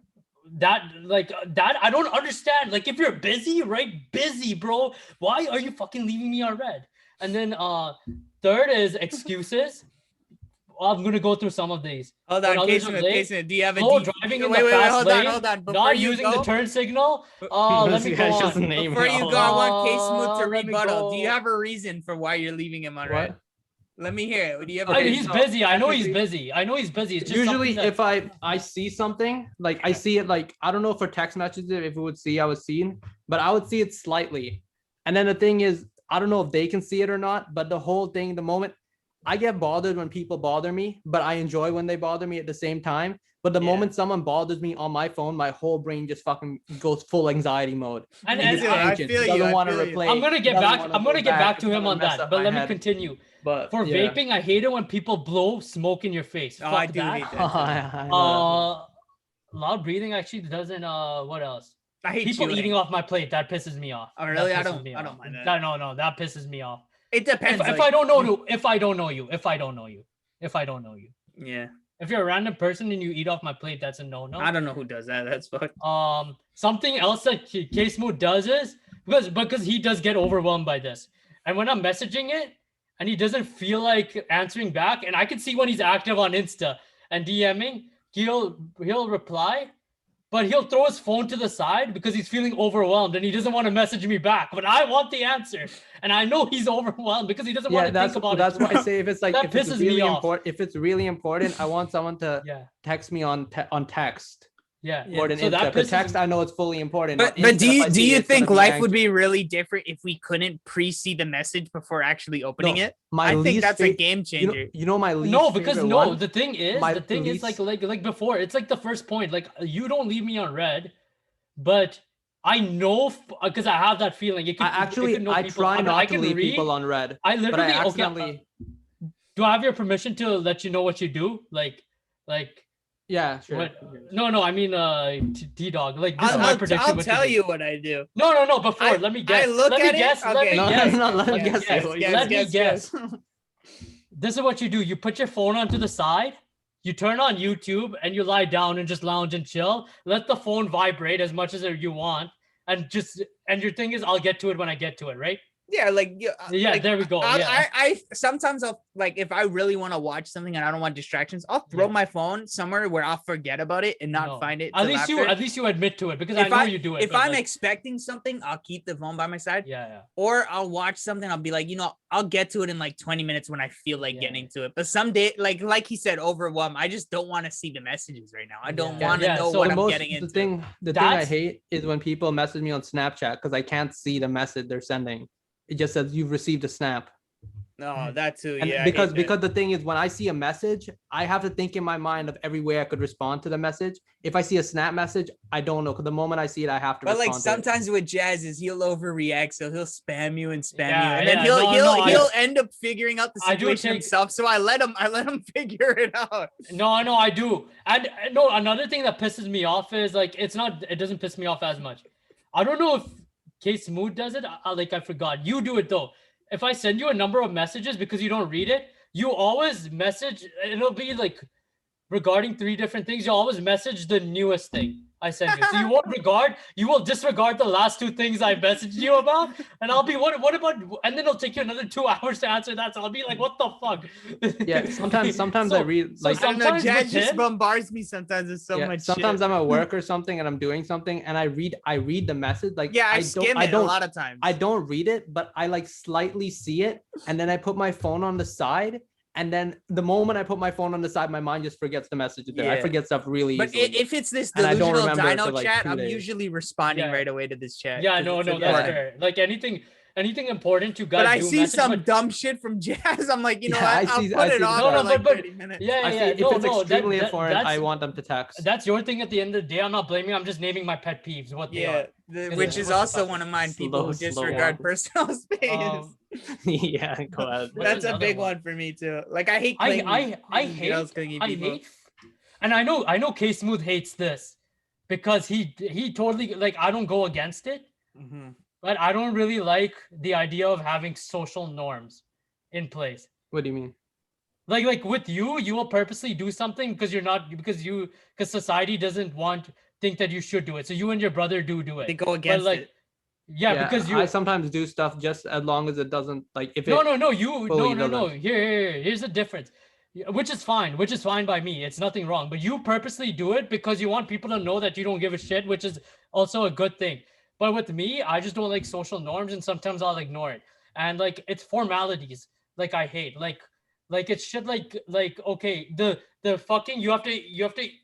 That I don't understand. Like if you're busy, right? Busy, bro. Why are you fucking leaving me on red? And then third is excuses. I'm gonna go through some of these. Hold on, Jason, do you have a driving in the fast lane? Hold on. Not using the turn signal. Let me go on. Before you go, I want Case Mood to rebuttal. Do you have a reason for why you're leaving him on red? Let me hear it. Do you have he's busy. I know he's busy. It's just usually if I see something, like I see it, like I don't know for text messages if it would see I was seen, but I would see it slightly. And then the thing is, I don't know if they can see it or not, but the whole thing, the moment I get bothered when people bother me, but I enjoy when they bother me at the same time. But the moment someone bothers me on my phone, my whole brain just fucking goes full anxiety mode. And I feel you. I'm gonna get back to him on that. But let me continue. But for vaping, I hate it when people blow smoke in your face. Oh, I do hate that. Loud breathing actually doesn't. What else? I hate people eating off my plate. That pisses me off. Oh, really? I don't mind that. No, that pisses me off. It depends. If I don't know you. Yeah. If you're a random person and you eat off my plate, that's a no-no. I don't know who does that. That's fucked. Something else that Case Mood does is because he does get overwhelmed by this. And when I'm messaging it and he doesn't feel like answering back, and I can see when he's active on Insta and DMing, he'll reply. But he'll throw his phone to the side because he's feeling overwhelmed and he doesn't want to message me back. But I want the answer, and I know he's overwhelmed because he doesn't want to think about it. That's why I say if it's really important, I want someone to text me on text. Yeah. More than text, I know it's fully important. But do you think life would be really different if we couldn't pre-see the message before actually opening it? I think that's a game changer. You know my least the thing is like before, it's like the first point. Like you don't leave me on red, but I know because I have that feeling. I try not to leave people on red. I literally do I have your permission to let you know what you do? Like. Yeah, sure. What? No, I mean, T-Dog. Like, this is my prediction. I'll tell you what I do. No, before. Let me guess. Let me guess. This is what you do. You put your phone onto the side, you turn on YouTube, and you lie down and just lounge and chill. Let the phone vibrate as much as you want. And your thing is, I'll get to it when I get to it, right? Yeah, like Yeah, like, there we go. Yeah. I sometimes I'll like if I really want to watch something and I don't want distractions, I'll throw Yeah. my phone somewhere where I'll forget about it and not No. find it. At till least after. you admit to it because I If know you do it. if but I'm like, expecting something, I'll keep the phone by my side. yeah. Or I'll watch something. I'll be like, I'll get to it in like 20 minutes when I feel like Yeah. getting to it. But some day, like he said, overwhelmed. I just don't want to see the messages right now. I don't Yeah. want to Yeah, know so what The I'm getting into. thing I That's- hate is when people message me on Snapchat because I can't see the message they're sending. It just says you've received a snap. No, that too. And Yeah, because the thing is, when I see a message, I have to think in my mind of every way I could respond to the message. If I see a snap message, I don't know because the moment I see it, I have to. But like respond sometimes with Jazz is he'll overreact, so he'll spam you and spam Yeah, you, and then yeah. he'll end up figuring out the I do situation take- himself. So I let him figure it out. No, I do. And no, another thing that pisses me off is like it doesn't piss me off as much. I don't know if Case Smooth does it. I forgot. You do it though. If I send you a number of messages because you don't read it, you always message. It'll be like regarding 3 different things. You always message the newest thing I send you. So you will disregard the last 2 things I messaged you about, and I'll be what about? And then it'll take you another 2 hours to answer that. So I'll be like, what the fuck? Yeah, sometimes I read so like I don't know. sometimes Jazz with just him- bombards me sometimes with so much. sometimes shit. I'm at work or something and I'm doing something and I read the message like Yeah, I skim it a lot of times. I don't read it, but I like slightly see it and then I put my phone on the side. And then the moment I put my phone on the side, my mind just forgets the message there. I Yeah. forget stuff really But easily. if it's this And I don't delusional remember it Dino for, like, chat, 2 I'm days. usually responding Yeah. right away to this chat. Yeah, 'cause no, it's that's important. fair. Like anything important you guys But I do see message, some but- dumb shit from Jazz. I'm like, Yeah, what? I I'll see- put I it see on that. for like but 30 minutes. yeah, I see if no, it's no, extremely important, I that's- want them to text. That's your thing at the end of the day. I'm not blaming you. I'm just naming my pet peeves, what they Yeah, are. which Yeah. is also one of mine. People who Slow disregard one. personal space. Yeah, go ahead. What- That's a another big one? one for me too. Like I hate. I claiming girls clinging people. hate, and I know K Smooth hates this because he totally like I don't go against it, Mhm. but I don't really like the idea of having social norms in place. What do you mean? Like with you will purposely do something because society doesn't think that you should do it. So you and your brother do it. They go against like, it. Yeah, because I sometimes do stuff just as long as it doesn't like if it no, fully doesn't. here's the difference. Which is fine by me. It's nothing wrong. But you purposely do it because you want people to know that you don't give a shit, which is also a good thing. But with me, I just don't like social norms, and sometimes I'll ignore it. And like it's formalities, like I hate. Like it's shit like okay, the fucking you have to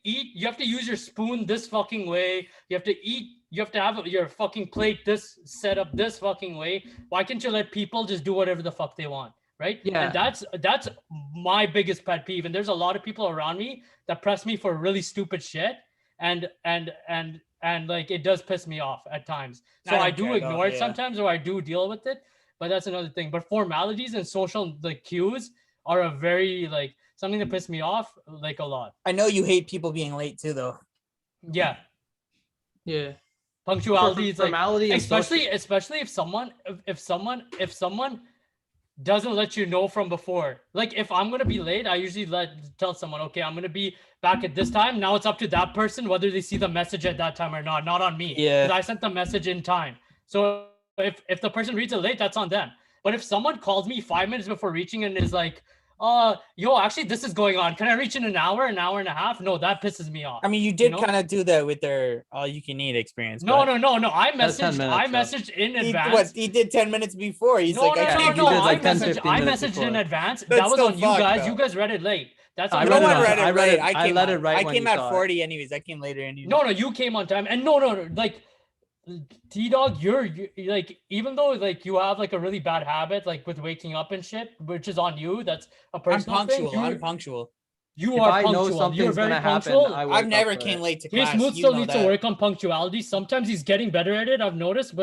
eat, you have to use your spoon this fucking way, you have to eat, you have to have your fucking plate this set up this fucking way. Why can't you let people just do whatever the fuck they want? Right? Yeah. And that's my biggest pet peeve. And there's a lot of people around me that press me for really stupid shit. And like it does piss me off at times. So I I, don't do care, though, ignore it yeah. sometimes, or I do deal with it. But that's another thing. But formalities and social cues are a very like something that piss me off like a lot. I know you hate people being late too, though. Yeah. Yeah. Punctuality is like formality and especially if someone doesn't let you know from before. Like if I'm gonna be late, I usually tell someone, okay, I'm gonna be back at this time. Now it's up to that person whether they see the message at that time or not on me. Yeah. Because I sent the message in time. So if the person reads it late, that's on them. But if someone calls me 5 minutes before reaching and is like, yo, actually this is going on. Can I reach in an hour and a half? No, that pisses me off. I mean, you did know? kind of do that with their all-you-can-eat experience. No. but I That's 10 messaged minutes, in He, advance. he did 10 minutes before. He's No, like, no, I no, can't you no. did do like 10, I 15 minutes messaged in before. advance. That's That was still on you fucked, guys. though. You guys read it late. That's I on read No it one on- read it I read right. it- I I came let out- it right I when came you at saw it. 40 anyways. I came later anyways. No, you came on time. And no. Like T-Dog, you're like, even though like you have like a really bad habit, like with waking up and shit, which is on you. That's a I'm personal punctual. thing. I'm punctual. You If are I know punctual. You're something's very gonna happen, punctual. I wake I've up never for came it. late to Case class. Smooth You still know needs that. to work on punctuality. Sometimes he's getting better at it. I've noticed,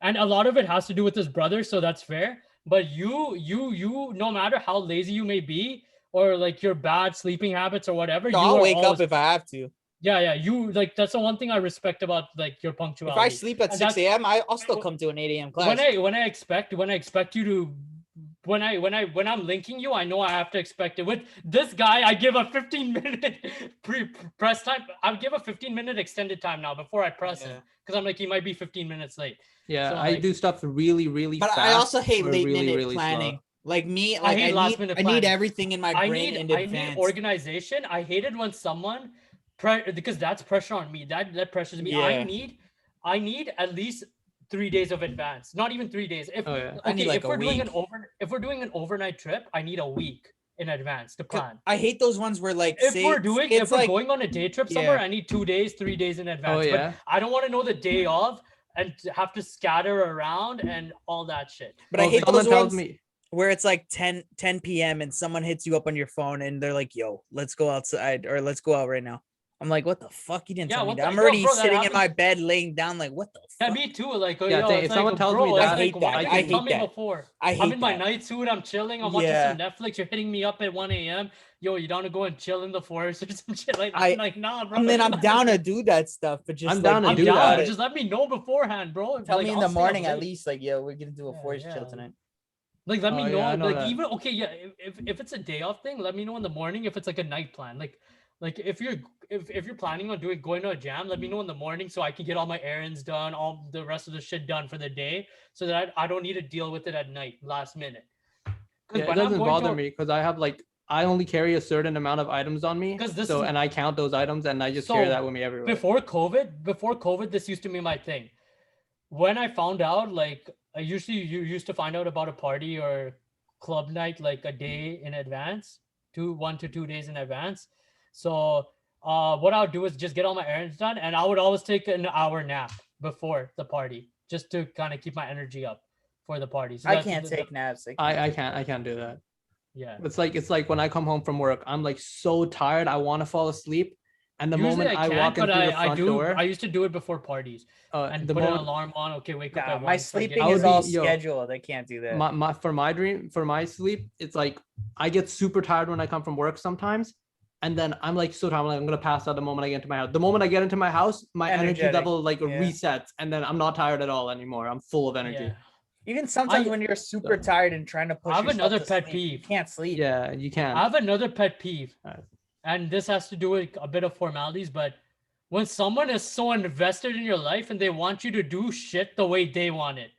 and a lot of it has to do with his brother, so that's fair. But you, no matter how lazy you may be, or like your bad sleeping habits or whatever, No, you I'll are wake always, up if I have to. yeah. You like that's the one thing I respect about like your If punctuality. I sleep at And 6 that's- a.m., I'll still come to an 8 a.m. class. when I expect you to when I'm linking you, I know I have to expect it. With this guy, I give a 15-minute press time. I'll give a 15-minute extended time now before I press him, because I'm like, he might be 15 minutes late. Yeah, So, I like, do stuff really, really But fast. I also hate or late really, minute really slow. planning. Like me, I like hate last minute I need planning. everything in my brain in I need advance. organization. I hate it when someone because that's pressure on me. That pressures me. Yeah. I need at least 3 days of advance. Not even 3 days. If Oh yeah. I need, okay, like, a week. if we're doing an overnight trip, I need a week in advance to 'Cause plan. I hate those ones where like If say we're doing it's if we're like going on a day trip somewhere, I need 2 days, 3 days in advance. yeah. But I don't want to know the day of and have to scatter around and all that shit. but I Well, hate someone those tells ones me. where it's like 10 p.m. and someone hits you up on your phone and they're like, "Yo, let's go outside or let's go out right now." I'm like, "What the fuck? You didn't Yeah, tell me what that." the- I'm yo, already bro, that sitting in my happens- bed laying down like, "What the Yeah, fuck?" me too. Like, Yeah, yo, if it's someone like, tells bro, me it's that, I hate like, that. why I didn't you hate tell me that. before? I I'm hate in my that. night suit. I'm chilling. I'm watching Yeah. some Netflix. You're hitting me up at 1 a.m. Yo, you down to go and chill in the forest or some shit like that? I- I'm like, nah, bro. I mean, I'm down to do that stuff, but just I'm like down to I'm do down, that. but just let me know beforehand, bro. tell Like, me in I'll the stay up morning at late. least, like, "Yo, we're gonna do a Yeah, forest chill yeah. tonight." Like, let me Oh, know. yeah, I know Like, that. even okay, yeah. If it's a day off thing, let me know in the morning. If it's like a night plan, like if you're planning on going to a jam, let me know in the morning so I can get all my errands done, all the rest of the shit done for the day, so that I don't need to deal with it at night, last minute. Yeah, it doesn't bother me because I have like I only carry a certain amount of items on me. 'Cause this So is- and I count those items and I just carry So, that with me everywhere. Before COVID, this used to be my thing. When I found out, like, you used to find out about a party or club night like a day in advance, 1 to 2 days in advance. So, what I would do is just get all my errands done, and I would always take an hour nap before the party, just to kind of keep my energy up for the party. So I that's can't take naps. I can't do that. Yeah. It's like when I come home from work, I'm like so tired, I want to fall asleep. And the Usually moment I can't, walk in but through the I front do. door, I used to do it before parties and the put an moment alarm on. Okay, wake up Nah, at my 1, start sleeping getting I is would all be- yo, scheduled. I can't do that. my for my sleep, it's like I get super tired when I come from work sometimes. And then I'm like so tired, I'm like, I'm gonna pass out the moment I get into my house. The moment I get into my house, my energy Energetic, level like yeah. resets, and then I'm not tired at all anymore. I'm full of energy. Yeah. Even sometimes I- when you're super tired and trying to push I have yourself another to pet sleep, you peeve. can't sleep. Yeah, you can. I have another pet peeve, Alright. and this has to do with a bit of formalities, but when someone is so invested in your life and they want you to do shit the way they want it,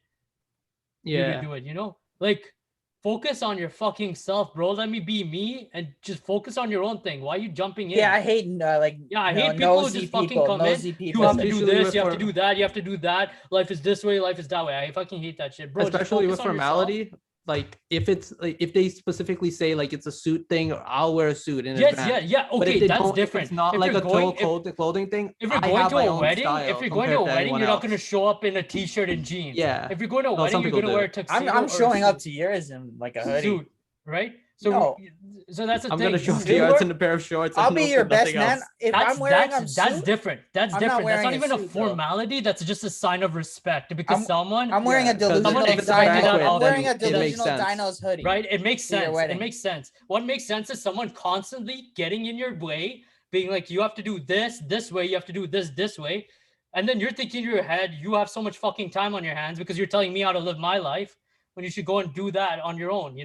you to Yeah. do it, Like, focus on your fucking self, bro. Let me be me and just focus on your own thing. Why are you jumping in? Yeah, I hate like I hate people who nosy just fucking people. come Nosy in. people. You have to do Especially this, with you have to form- do that, you have to do that. Life is this way, life is that way. I fucking hate that shit, bro. Just Especially with focus on yourself. formality, like if it's like if they specifically say like it's a suit thing, I'll wear a suit in Yes, advance. yeah. But if Okay, they that's don't, if different. it's not If like you're a going, total clothing thing, if you're I going have to my a own wedding, style if you're going to compared a wedding, anyone you're not going to else. show up in a t-shirt and jeans. Yeah. If you're going to a No, some wedding, you're people going to do. wear a tuxedo. I'm or showing a up to yours in like a hoodie. suit, right? So, No. so that's the I'm thing. gonna show You up to still yours wear- in a pair of shorts. I'll and be no- your best nothing man. else. If that's I'm wearing a that's suit, different. That's I'm not different. That's wearing not a even a suit, though. formality. That's just a sign of respect because someone, I'm wearing Yeah, a 'cause delusional if it's a banquet, Dino. then I'm wearing a it makes delusional sense. Dinos hoodie. right? It makes to your sense. It wedding. makes sense. What makes sense is someone constantly getting in your way, being like, you have to do this way, you have to do this way. And then you're thinking in your head, you have so much fucking time on your hands because you're telling me how to live my life when you should go and do that on your own,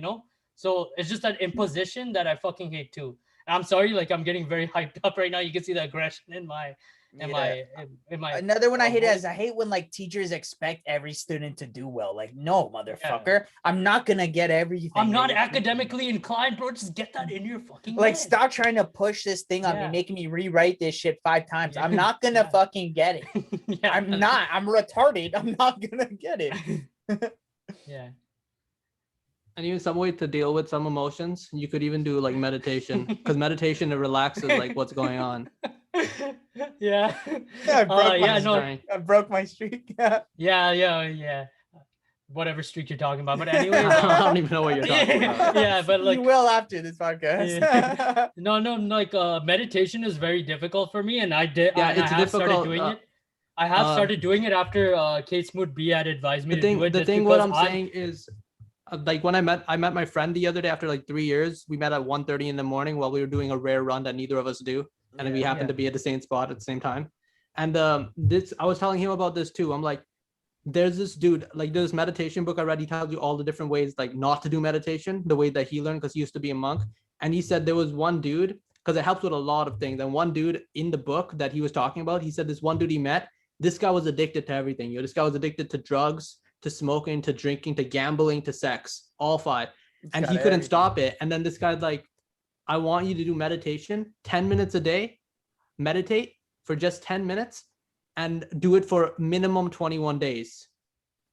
So it's just that imposition that I fucking hate too. And I'm sorry, like I'm getting very hyped up right now. You can see the aggression in my Another one I hate voice. is I hate when like teachers expect every student to do well. Like, no, motherfucker, I'm not gonna get everything. I'm not that you- academically inclined, bro. Just get that in your fucking Like, head. stop trying to push this thing on me, Yeah. making me rewrite this shit 5 times. Yeah. I'm not gonna Yeah. fucking get it. Yeah. I'm not. I'm retarded. I'm not gonna get it. Yeah. And even some way to deal with some emotions, you could even do like meditation, because meditation it relaxes like what's going on. Yeah. I broke my yeah, no, Sorry. I broke my streak. yeah. Whatever streak you're talking about. But anyways, I don't even know what you're talking about. yeah, but like you will after this podcast. no, like meditation is very difficult for me, and I did. Yeah, and I it's have started difficult, doing it. I have started doing it after Kate Smoot Biad advised me to do it. The just thing, what because I'm saying is, like when I met my friend the other day after like 3 years. We met at 1:30 in the morning while we were doing a rare run that neither of us do, and we happened to be at the same spot at the same time. And this, I was telling him about this too. I'm like, there's this dude, like there's meditation book I read. He tells you all the different ways like not to do meditation, the way that he learned because he used to be a monk. And he said there was one dude, because it helps with a lot of things. And one dude in the book that he was talking about, he said this one dude he met, This guy was addicted to everything. This guy was addicted to drugs, to smoking, to drinking, to gambling, to sex, all 5. And he couldn't stop it. And then this guy's like, I want you to do meditation 10 minutes a day, meditate for just 10 minutes and do it for minimum 21 days.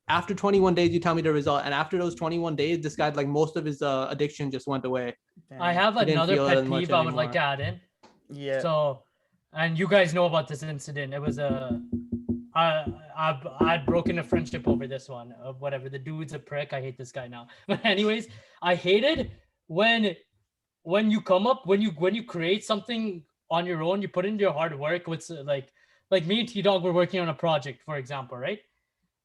After 21 days, you tell me the result. And after those 21 days, this guy, like most of his addiction just went away. I have He didn't another feel it pet as much peeve I would like to anymore. add in. Yeah. So, and you guys know about this incident. It was I'd broken a friendship over this one. Whatever. The dude's a prick. I hate this guy now. But anyways, I hated when you come up when you create something on your own. You put in your hard work. With like me and T Dog were working on a project, for example, right?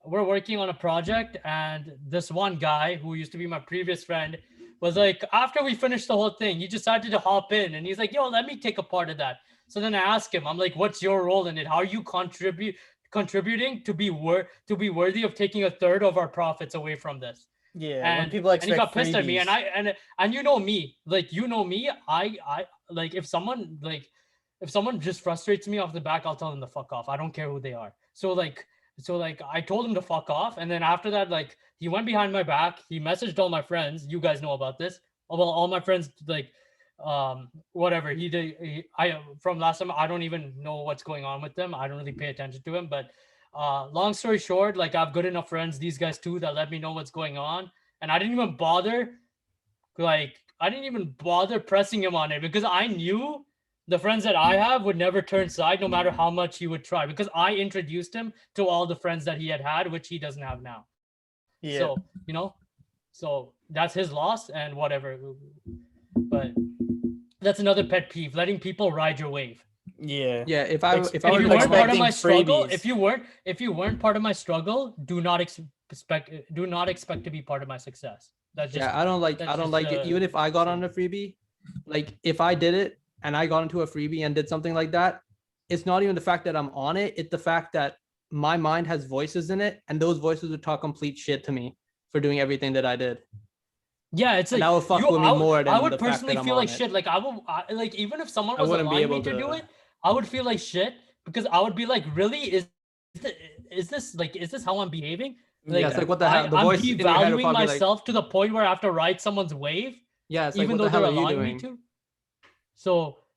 We're working on a project, and this one guy who used to be my previous friend was like, after we finished the whole thing, he decided to hop in, and he's like, yo, let me take a part of that. So then I asked him, I'm like, what's your role in it? How are you contributing to be worthy of taking a third of our profits away from this? Yeah. And he got pissed at me, and you know me, I like if someone just frustrates me off the back, I'll tell them to fuck off. I don't care who they are. So I told him to fuck off, and then after that, like, he went behind my back. He messaged all my friends. You guys know about this. Well, all my friends, like, whatever he did. From last time, I don't even know what's going on with them. I don't really pay attention to him. But long story short, like, I have good enough friends, these guys too, that let me know what's going on, and I didn't even bother pressing him on it, because I knew the friends that I have would never turn side no matter how much he would try, because I introduced him to all the friends that he had, which he doesn't have now. Yeah. So, so that's his loss and whatever. But that's another pet peeve, letting people ride your wave. Yeah. Yeah. If I If were you to weren't part of expecting my struggle, freebies. if you weren't part of my struggle, do not expect to be part of my success. That's just, I don't like just, it. Even if I got on a freebie, like if I did it and I got into a freebie and did something like that, it's not even the fact that I'm on it. It's the fact that my mind has voices in it, and those voices would talk complete shit to me for doing everything that I did. yeah, it's And like that would fuck with me more than I would the fact personally that I'm feel on like it. shit. Like like, even if someone I was wouldn't be allowing me able to do to. it, I would feel like shit, because I would be like, really, is this how I'm behaving? Like, Yeah, it's like, what the hell? The I'm voice in your head will devaluing probably like, myself to the point where I have to ride someone's wave, yeah, it's like, even what though the hell they're are you allowing me doing? to.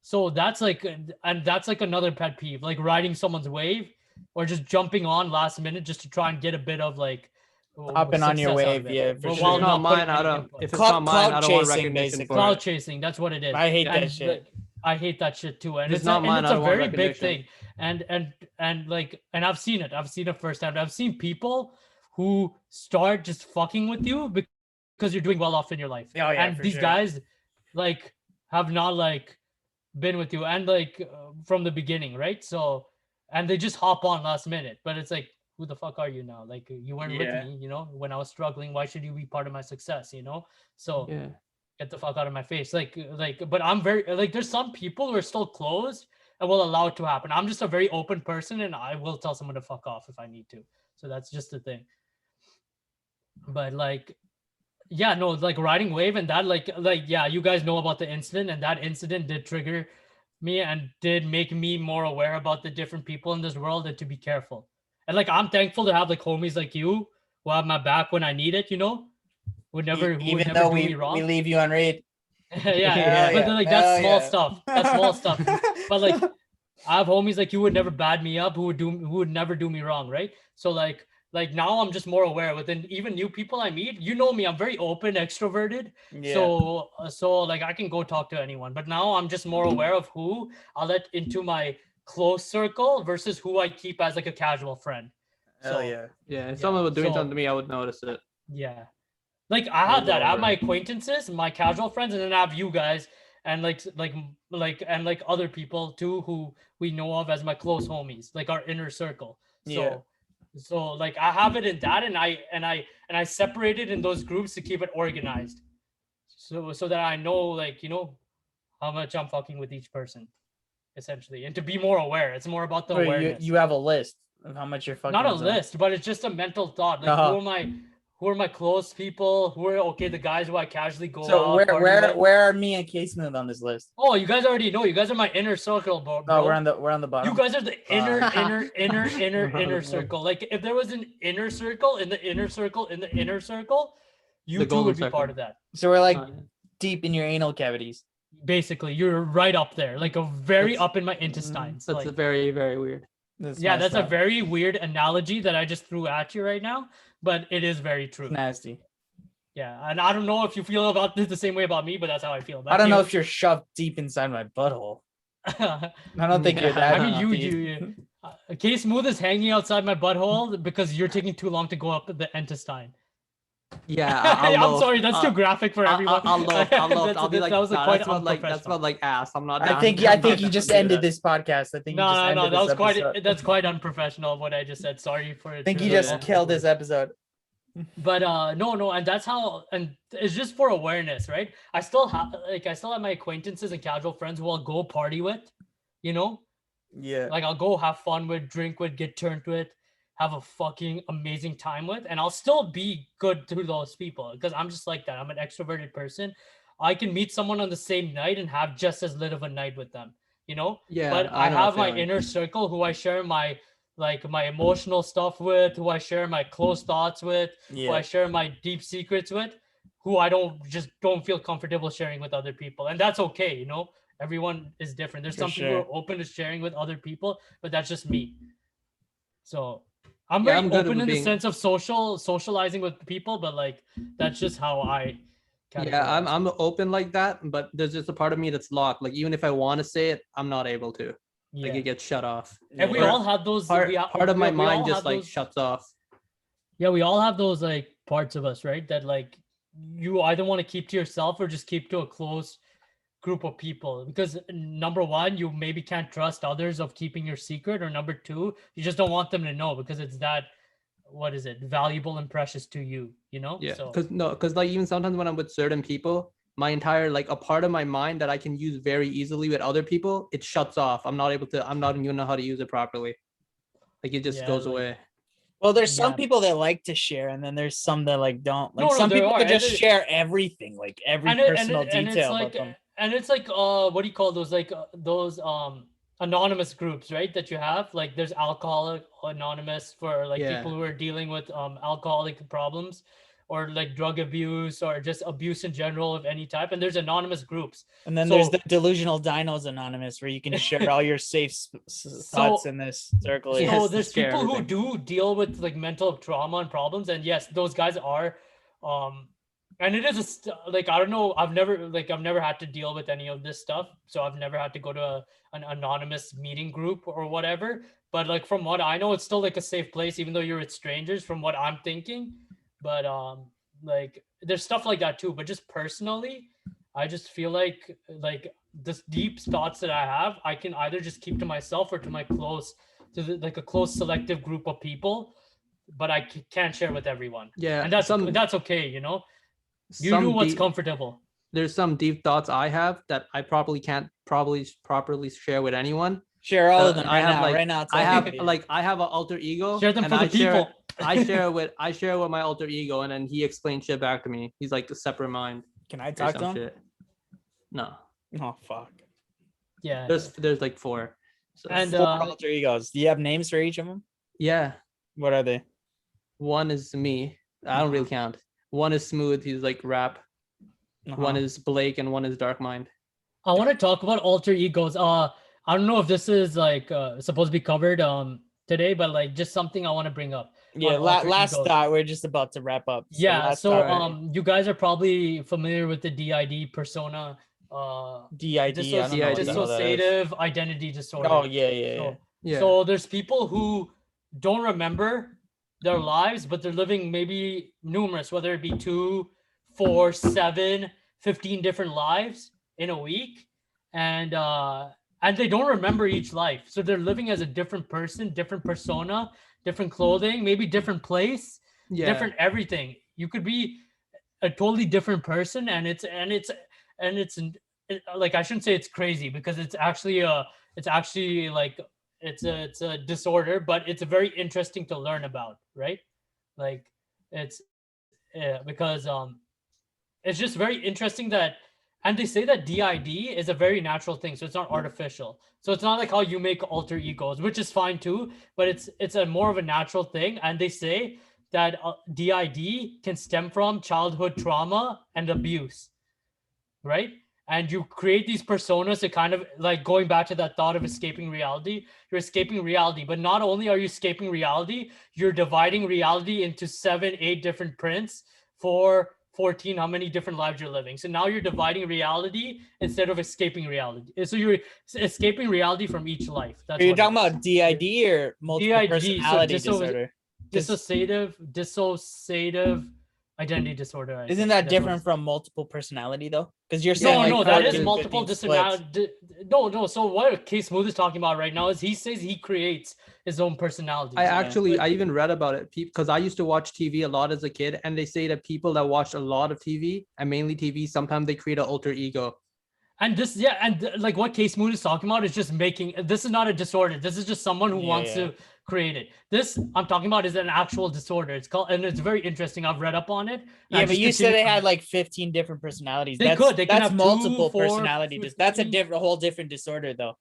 So that's like, and that's like another pet peeve, like riding someone's wave or just jumping on last minute just to try and get a bit of like Hopping on your success out wave, of it. yeah, for But If sure. while it's not not putting mine, I any don't. input. If it's not mine, I don't want Clout chasing, recognition basically. for Cloud it. chasing, that's what it is. I hate that And, shit. like, I hate that shit too, and If it's not mine, it's I a don't want very big recognition. thing. And like, and I've seen it firsthand. I've seen people who start just fucking with you because you're doing well off in your life. Oh, yeah, And for these sure. guys like have not like been with you and like from the beginning, right? So, and they just hop on last minute, but it's like, who the fuck are you now? Like, you weren't with Yeah. me, when I was struggling. Why should you be part of my success? So Yeah. get the fuck out of my face. But I'm very like, there's some people who are still closed and will allow it to happen. I'm just a very open person, and I will tell someone to fuck off if I need to. So that's just the thing. But like, yeah, no, like riding wave and that, yeah, you guys know about the incident, and that incident did trigger me and did make me more aware about the different people in this world and to be careful. And like, I'm thankful to have like homies like you who have my back when I need it, who would never Even do though me we wrong. leave you on read. Yeah, Yeah. but then, like, that's small stuff. That's small stuff. But like, I have homies like you would never bad me up, who would never do me wrong, right? So like now I'm just more aware within even new people I meet. You know me, I'm very open, extroverted. Yeah. So like, I can go talk to anyone. But now I'm just more aware of who I'll let into my close circle versus who I keep as like a casual friend. Hell So yeah. Yeah. If someone was doing So- something to me, I would notice it. yeah. Like, I have Move that. I have over. my acquaintances, my casual friends, and then I have you guys and like other people too who we know of as my close homies, like our inner circle. Yeah. So like, I have it in that, and I separate it in those groups to keep it organized. So that I know, like, how much I'm fucking with each person, essentially, and to be more aware. It's more about the Wait, awareness. you have a list of how much you're fucking. Not a with them. list, but it's just a mental thought. Like, Uh-huh. who am I? who are my close people, who are okay, the guys who I casually go So out party with. where are me and Case Smooth on this list? Oh, you guys already know. You guys are my inner circle, bro. No, we're on the bottom. You guys are the inner, Fuck. inner circle. Like if there was an inner circle in the inner circle in the inner circle, you The two golden would be circle. part of that. So we're like Oh, yeah. deep in your anal cavities. Basically, you're right up there, like a very That's- up in my intestines. That's Like, very, very weird. yeah, that's a very weird analogy that I just threw at you right now, but it is very true. nasty. Yeah, and I don't know if you feel about this the same way about me, but that's how I feel about I don't know you. if you're shoved deep inside my butthole. I I don't think you're that. mean, deep. Case Smooth is hanging outside my butthole because you're taking too long to go up the intestine. Yeah, I'm sorry, that's too graphic for everyone. I'll loaf. I'll be like, that was nah, quite that smelled like unprofessional. ass. I'm not. I down think to I do think that. you just Don't do ended that. this podcast. I think you just No, ended that was this episode. that's quite unprofessional what I just said. Sorry for it. I think to you the just multiple killed words. this episode. But no, and that's how, and it's just for awareness, right? I still have my acquaintances and casual friends who I'll go party with, you know, Yeah. like I'll go have fun with, drink with, get turned with, have a fucking amazing time with, and I'll still be good to those people because I'm just like that. I'm an extroverted person. I can meet someone on the same night and have just as lit of a night with them, you know. Yeah, But I know that have my feeling. inner circle who I share my my emotional stuff with, who I share my close thoughts with, who I share my deep secrets with, who I don't feel comfortable sharing with other people. And that's okay, you know. Everyone is different. There's For some people who are open to sharing with other people, but that's just me. So I'm Yeah, very I'm good open with in the being- sense of socializing with people, but like that's just how I Yeah, categorize I'm it. open like that, but there's just a part of me that's locked. Like even if I want to say it, I'm not able to. Like Yeah. it gets shut off. And we Or all have those Part, we, part of my we mind all just have like those- shuts off. Yeah, we all have those like parts of us, right? That like you either want to keep to yourself or just keep to a close group of people. Because number one, you maybe can't trust others of keeping your secret, or number two, you just don't want them to know because it's that valuable and precious to you, you know? Yeah, So because like even sometimes when I'm with certain people, my entire like a part of my mind that I can use very easily with other people, it shuts off. I'm not even know how to use it properly. Like it just Yeah, goes like- away. Well, there's some Yeah. people that like to share, and then there's some that like don't. Like No, some there people are, that and just share everything, like every personal and it's detail like about them. and it's like what do you call those, like those anonymous groups, right, that you have, like there's Alcoholic Anonymous for like Yeah. people who are dealing with alcoholic problems or like drug abuse or just abuse in general of any type, and there's anonymous groups. And then there's so- the Delusional Dinos Anonymous, where you can share all your safe thoughts in this circle. Yes, So to there's share people who everything. do deal with like mental trauma and problems, and yes, those guys are and it is like I don't know, I've never had to deal with any of this stuff, so I've never had to go to an anonymous meeting group or whatever, but like from what I know, it's still like a safe place even though you're with strangers, from what I'm thinking. But like there's stuff like that too, but just personally I just feel like this deep thoughts that I have, I can either just keep to myself or to my like a close selective group of people, but I can't share with everyone. Yeah, And that's okay, you know. You some do what's deep- comfortable. There's some deep thoughts I have that I probably can't properly share with anyone. Share all of them I right have now. like Right now, it's I all have you. like I have an alter ego. Share them and for the I share- people. I share with my alter ego, and then he explains shit back to me. He's like a separate mind. Can I or talk to some him? shit. No, Oh fuck. Yeah. there's like four. So, And Four alter egos. Do you have names for each of them? yeah, What are they? one is me. I don't really count. One is Smooth. He's like rap. One is Blake, and one is Dark Mind. I want to talk about alter egos. I don't know if this is like supposed to be covered today, but like just something I want to bring up. Yeah. on alter Last egos. thought. We're just about to wrap up. Yeah, last so thought. you guys are probably familiar with the DID persona, DID. I don't know what the hell that is. dissociative identity disorder. Oh yeah, yeah, yeah. So, Yeah. so there's people who don't remember their lives, but they're living maybe numerous, whether it be 2, 4, 7, 15 different lives in a week, and they don't remember each life. So they're living as a different person, different persona, different clothing, maybe different place, yeah. different everything. You could be a totally different person, and it's like, I shouldn't say it's crazy because it's actually like it's a disorder, but it's very interesting to learn about, right? Like it's because it's just very interesting that, and they say that DID is a very natural thing, so it's not artificial. So it's not like how you make alter egos, which is fine too, but it's a more of a natural thing. And they say that DID can stem from childhood trauma and abuse, right? And you create these personas to kind of like going back to that thought of escaping reality. You're escaping reality, but not only are you escaping reality, you're dividing reality into 7, 8 different prints for 14, how many different lives you're living. So now you're dividing reality instead of escaping reality. So you're escaping reality from each life. That's Are you what it talking is. about DID or multiple DID, so personality disorder? dissociative identity disorder. I Isn't think. that That's what different it's- from multiple personality though? Because you're saying No, like no, that 40 is and multiple 50 splits. personality. No. So what K Smooth is talking about right now is he says he creates his own personality. I even read about it because I used to watch TV a lot as a kid, and they say that people that watch a lot of TV and mainly TV, sometimes they create an alter ego. And this, yeah, and like what Case Moon is talking about is just making. This is not a disorder. This is just someone who wants to create it. This I'm talking about is an actual disorder. It's called, and it's very interesting. I've read up on it. Yeah, but you said they had like 15 different personalities. They could. They can that's have multiple 2, 4, personality. That's a 15. whole different disorder though.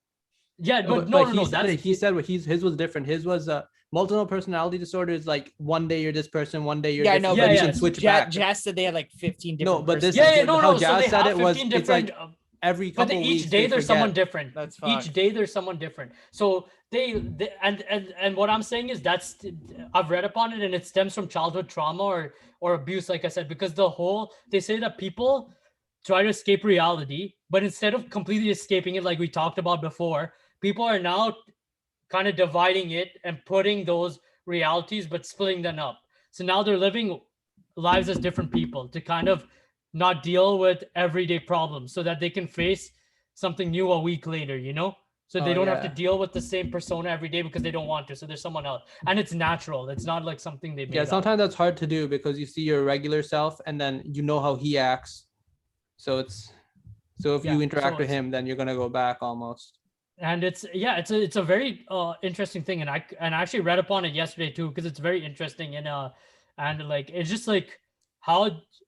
Yeah, No, but no. He said what his was different. His was multiple personality disorder is like one day you're this person, one day you're Yeah, I different, know. but But you can switch back. Jazz said they had like 15 different. No, but this So Jazz they said have it was 15 it's like different. every But couple each weeks day they there's forget. someone different. That's each day there's someone different. So they and what I'm saying is that's I've read upon it, and it stems from childhood trauma or abuse, like I said, because they say that people try to escape reality, but instead of completely escaping it, like we talked about before, people are now kind of dividing it and putting those realities, but splitting them up. So now they're living lives as different people to kind of not deal with everyday problems so that they can face something new a week later, So they don't have to deal with the same persona every day because they don't want to. So there's someone else. And it's natural. It's not like something they made up. Sometimes that's hard to do because you see your regular self and then you know how he acts. So if you interact with him, then you're gonna go back almost. And it's a very interesting thing, and I actually read upon it yesterday too, because it's very interesting, and like it's just like how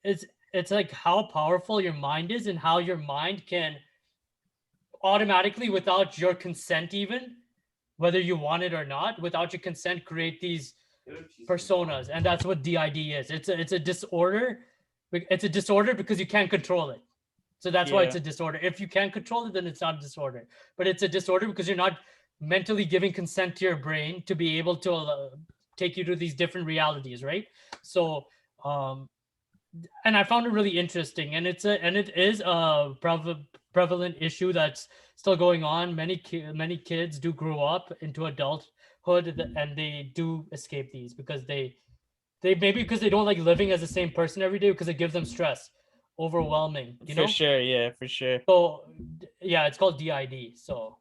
it's like how powerful your mind is, and how your mind can automatically, without your consent, even whether you want it or not, without your consent, create these personas. And that's what DID is. It's a disorder. It's a disorder because you can't control it. So that's why it's a disorder. If you can't control it, then it's not a disorder. But it's a disorder because you're not mentally giving consent to your brain to be able to take you to these different realities, right? So, and I found it really interesting, and it is a prevalent issue that's still going on. Many kids do grow up into adulthood, and they do escape these because they maybe because they don't like living as the same person every day because it gives them stress. Overwhelming, for sure. So it's called DID. So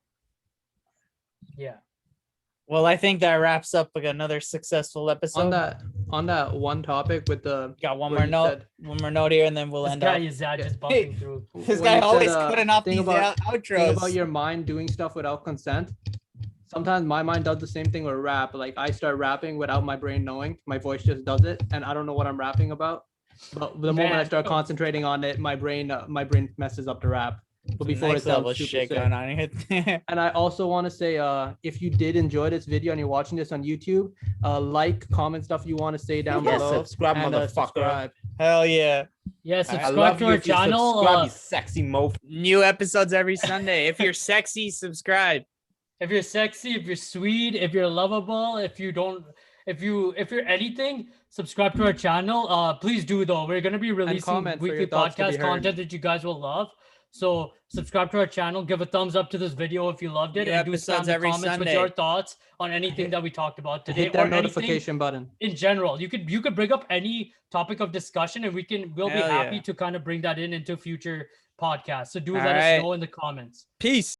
well, I think that wraps up like another successful episode. On that one topic with the got one more note here, and then we'll end up. Just bumping through. This guy always cutting off these outros. Think about your mind doing stuff without consent. Sometimes my mind does the same thing with rap. Like I start rapping without my brain knowing. My voice just does it, and I don't know what I'm rapping about. But the moment I start concentrating on it, my brain messes up the rap. But before it's level shit going on here. And I also want to say, if you did enjoy this video and you're watching this on YouTube, like, comment stuff you want to say down below. Subscribe, and, motherfucker. Subscribe. Hell yeah. Yeah, subscribe to our channel. Subscribe, you sexy mofo. New episodes every Sunday. If you're sexy, subscribe. If you're sexy, if you're sweet, if you're lovable, if you're anything, subscribe to our channel. Please do though. We're gonna be releasing weekly podcast content that you guys will love. So subscribe to our channel. Give a thumbs up to this video if you loved it, and do spam the comments with your thoughts on anything that we talked about today. Hit that notification button. In general, you could bring up any topic of discussion, and we'll be happy to kind of bring that into future podcasts. So let us know in the comments. Peace.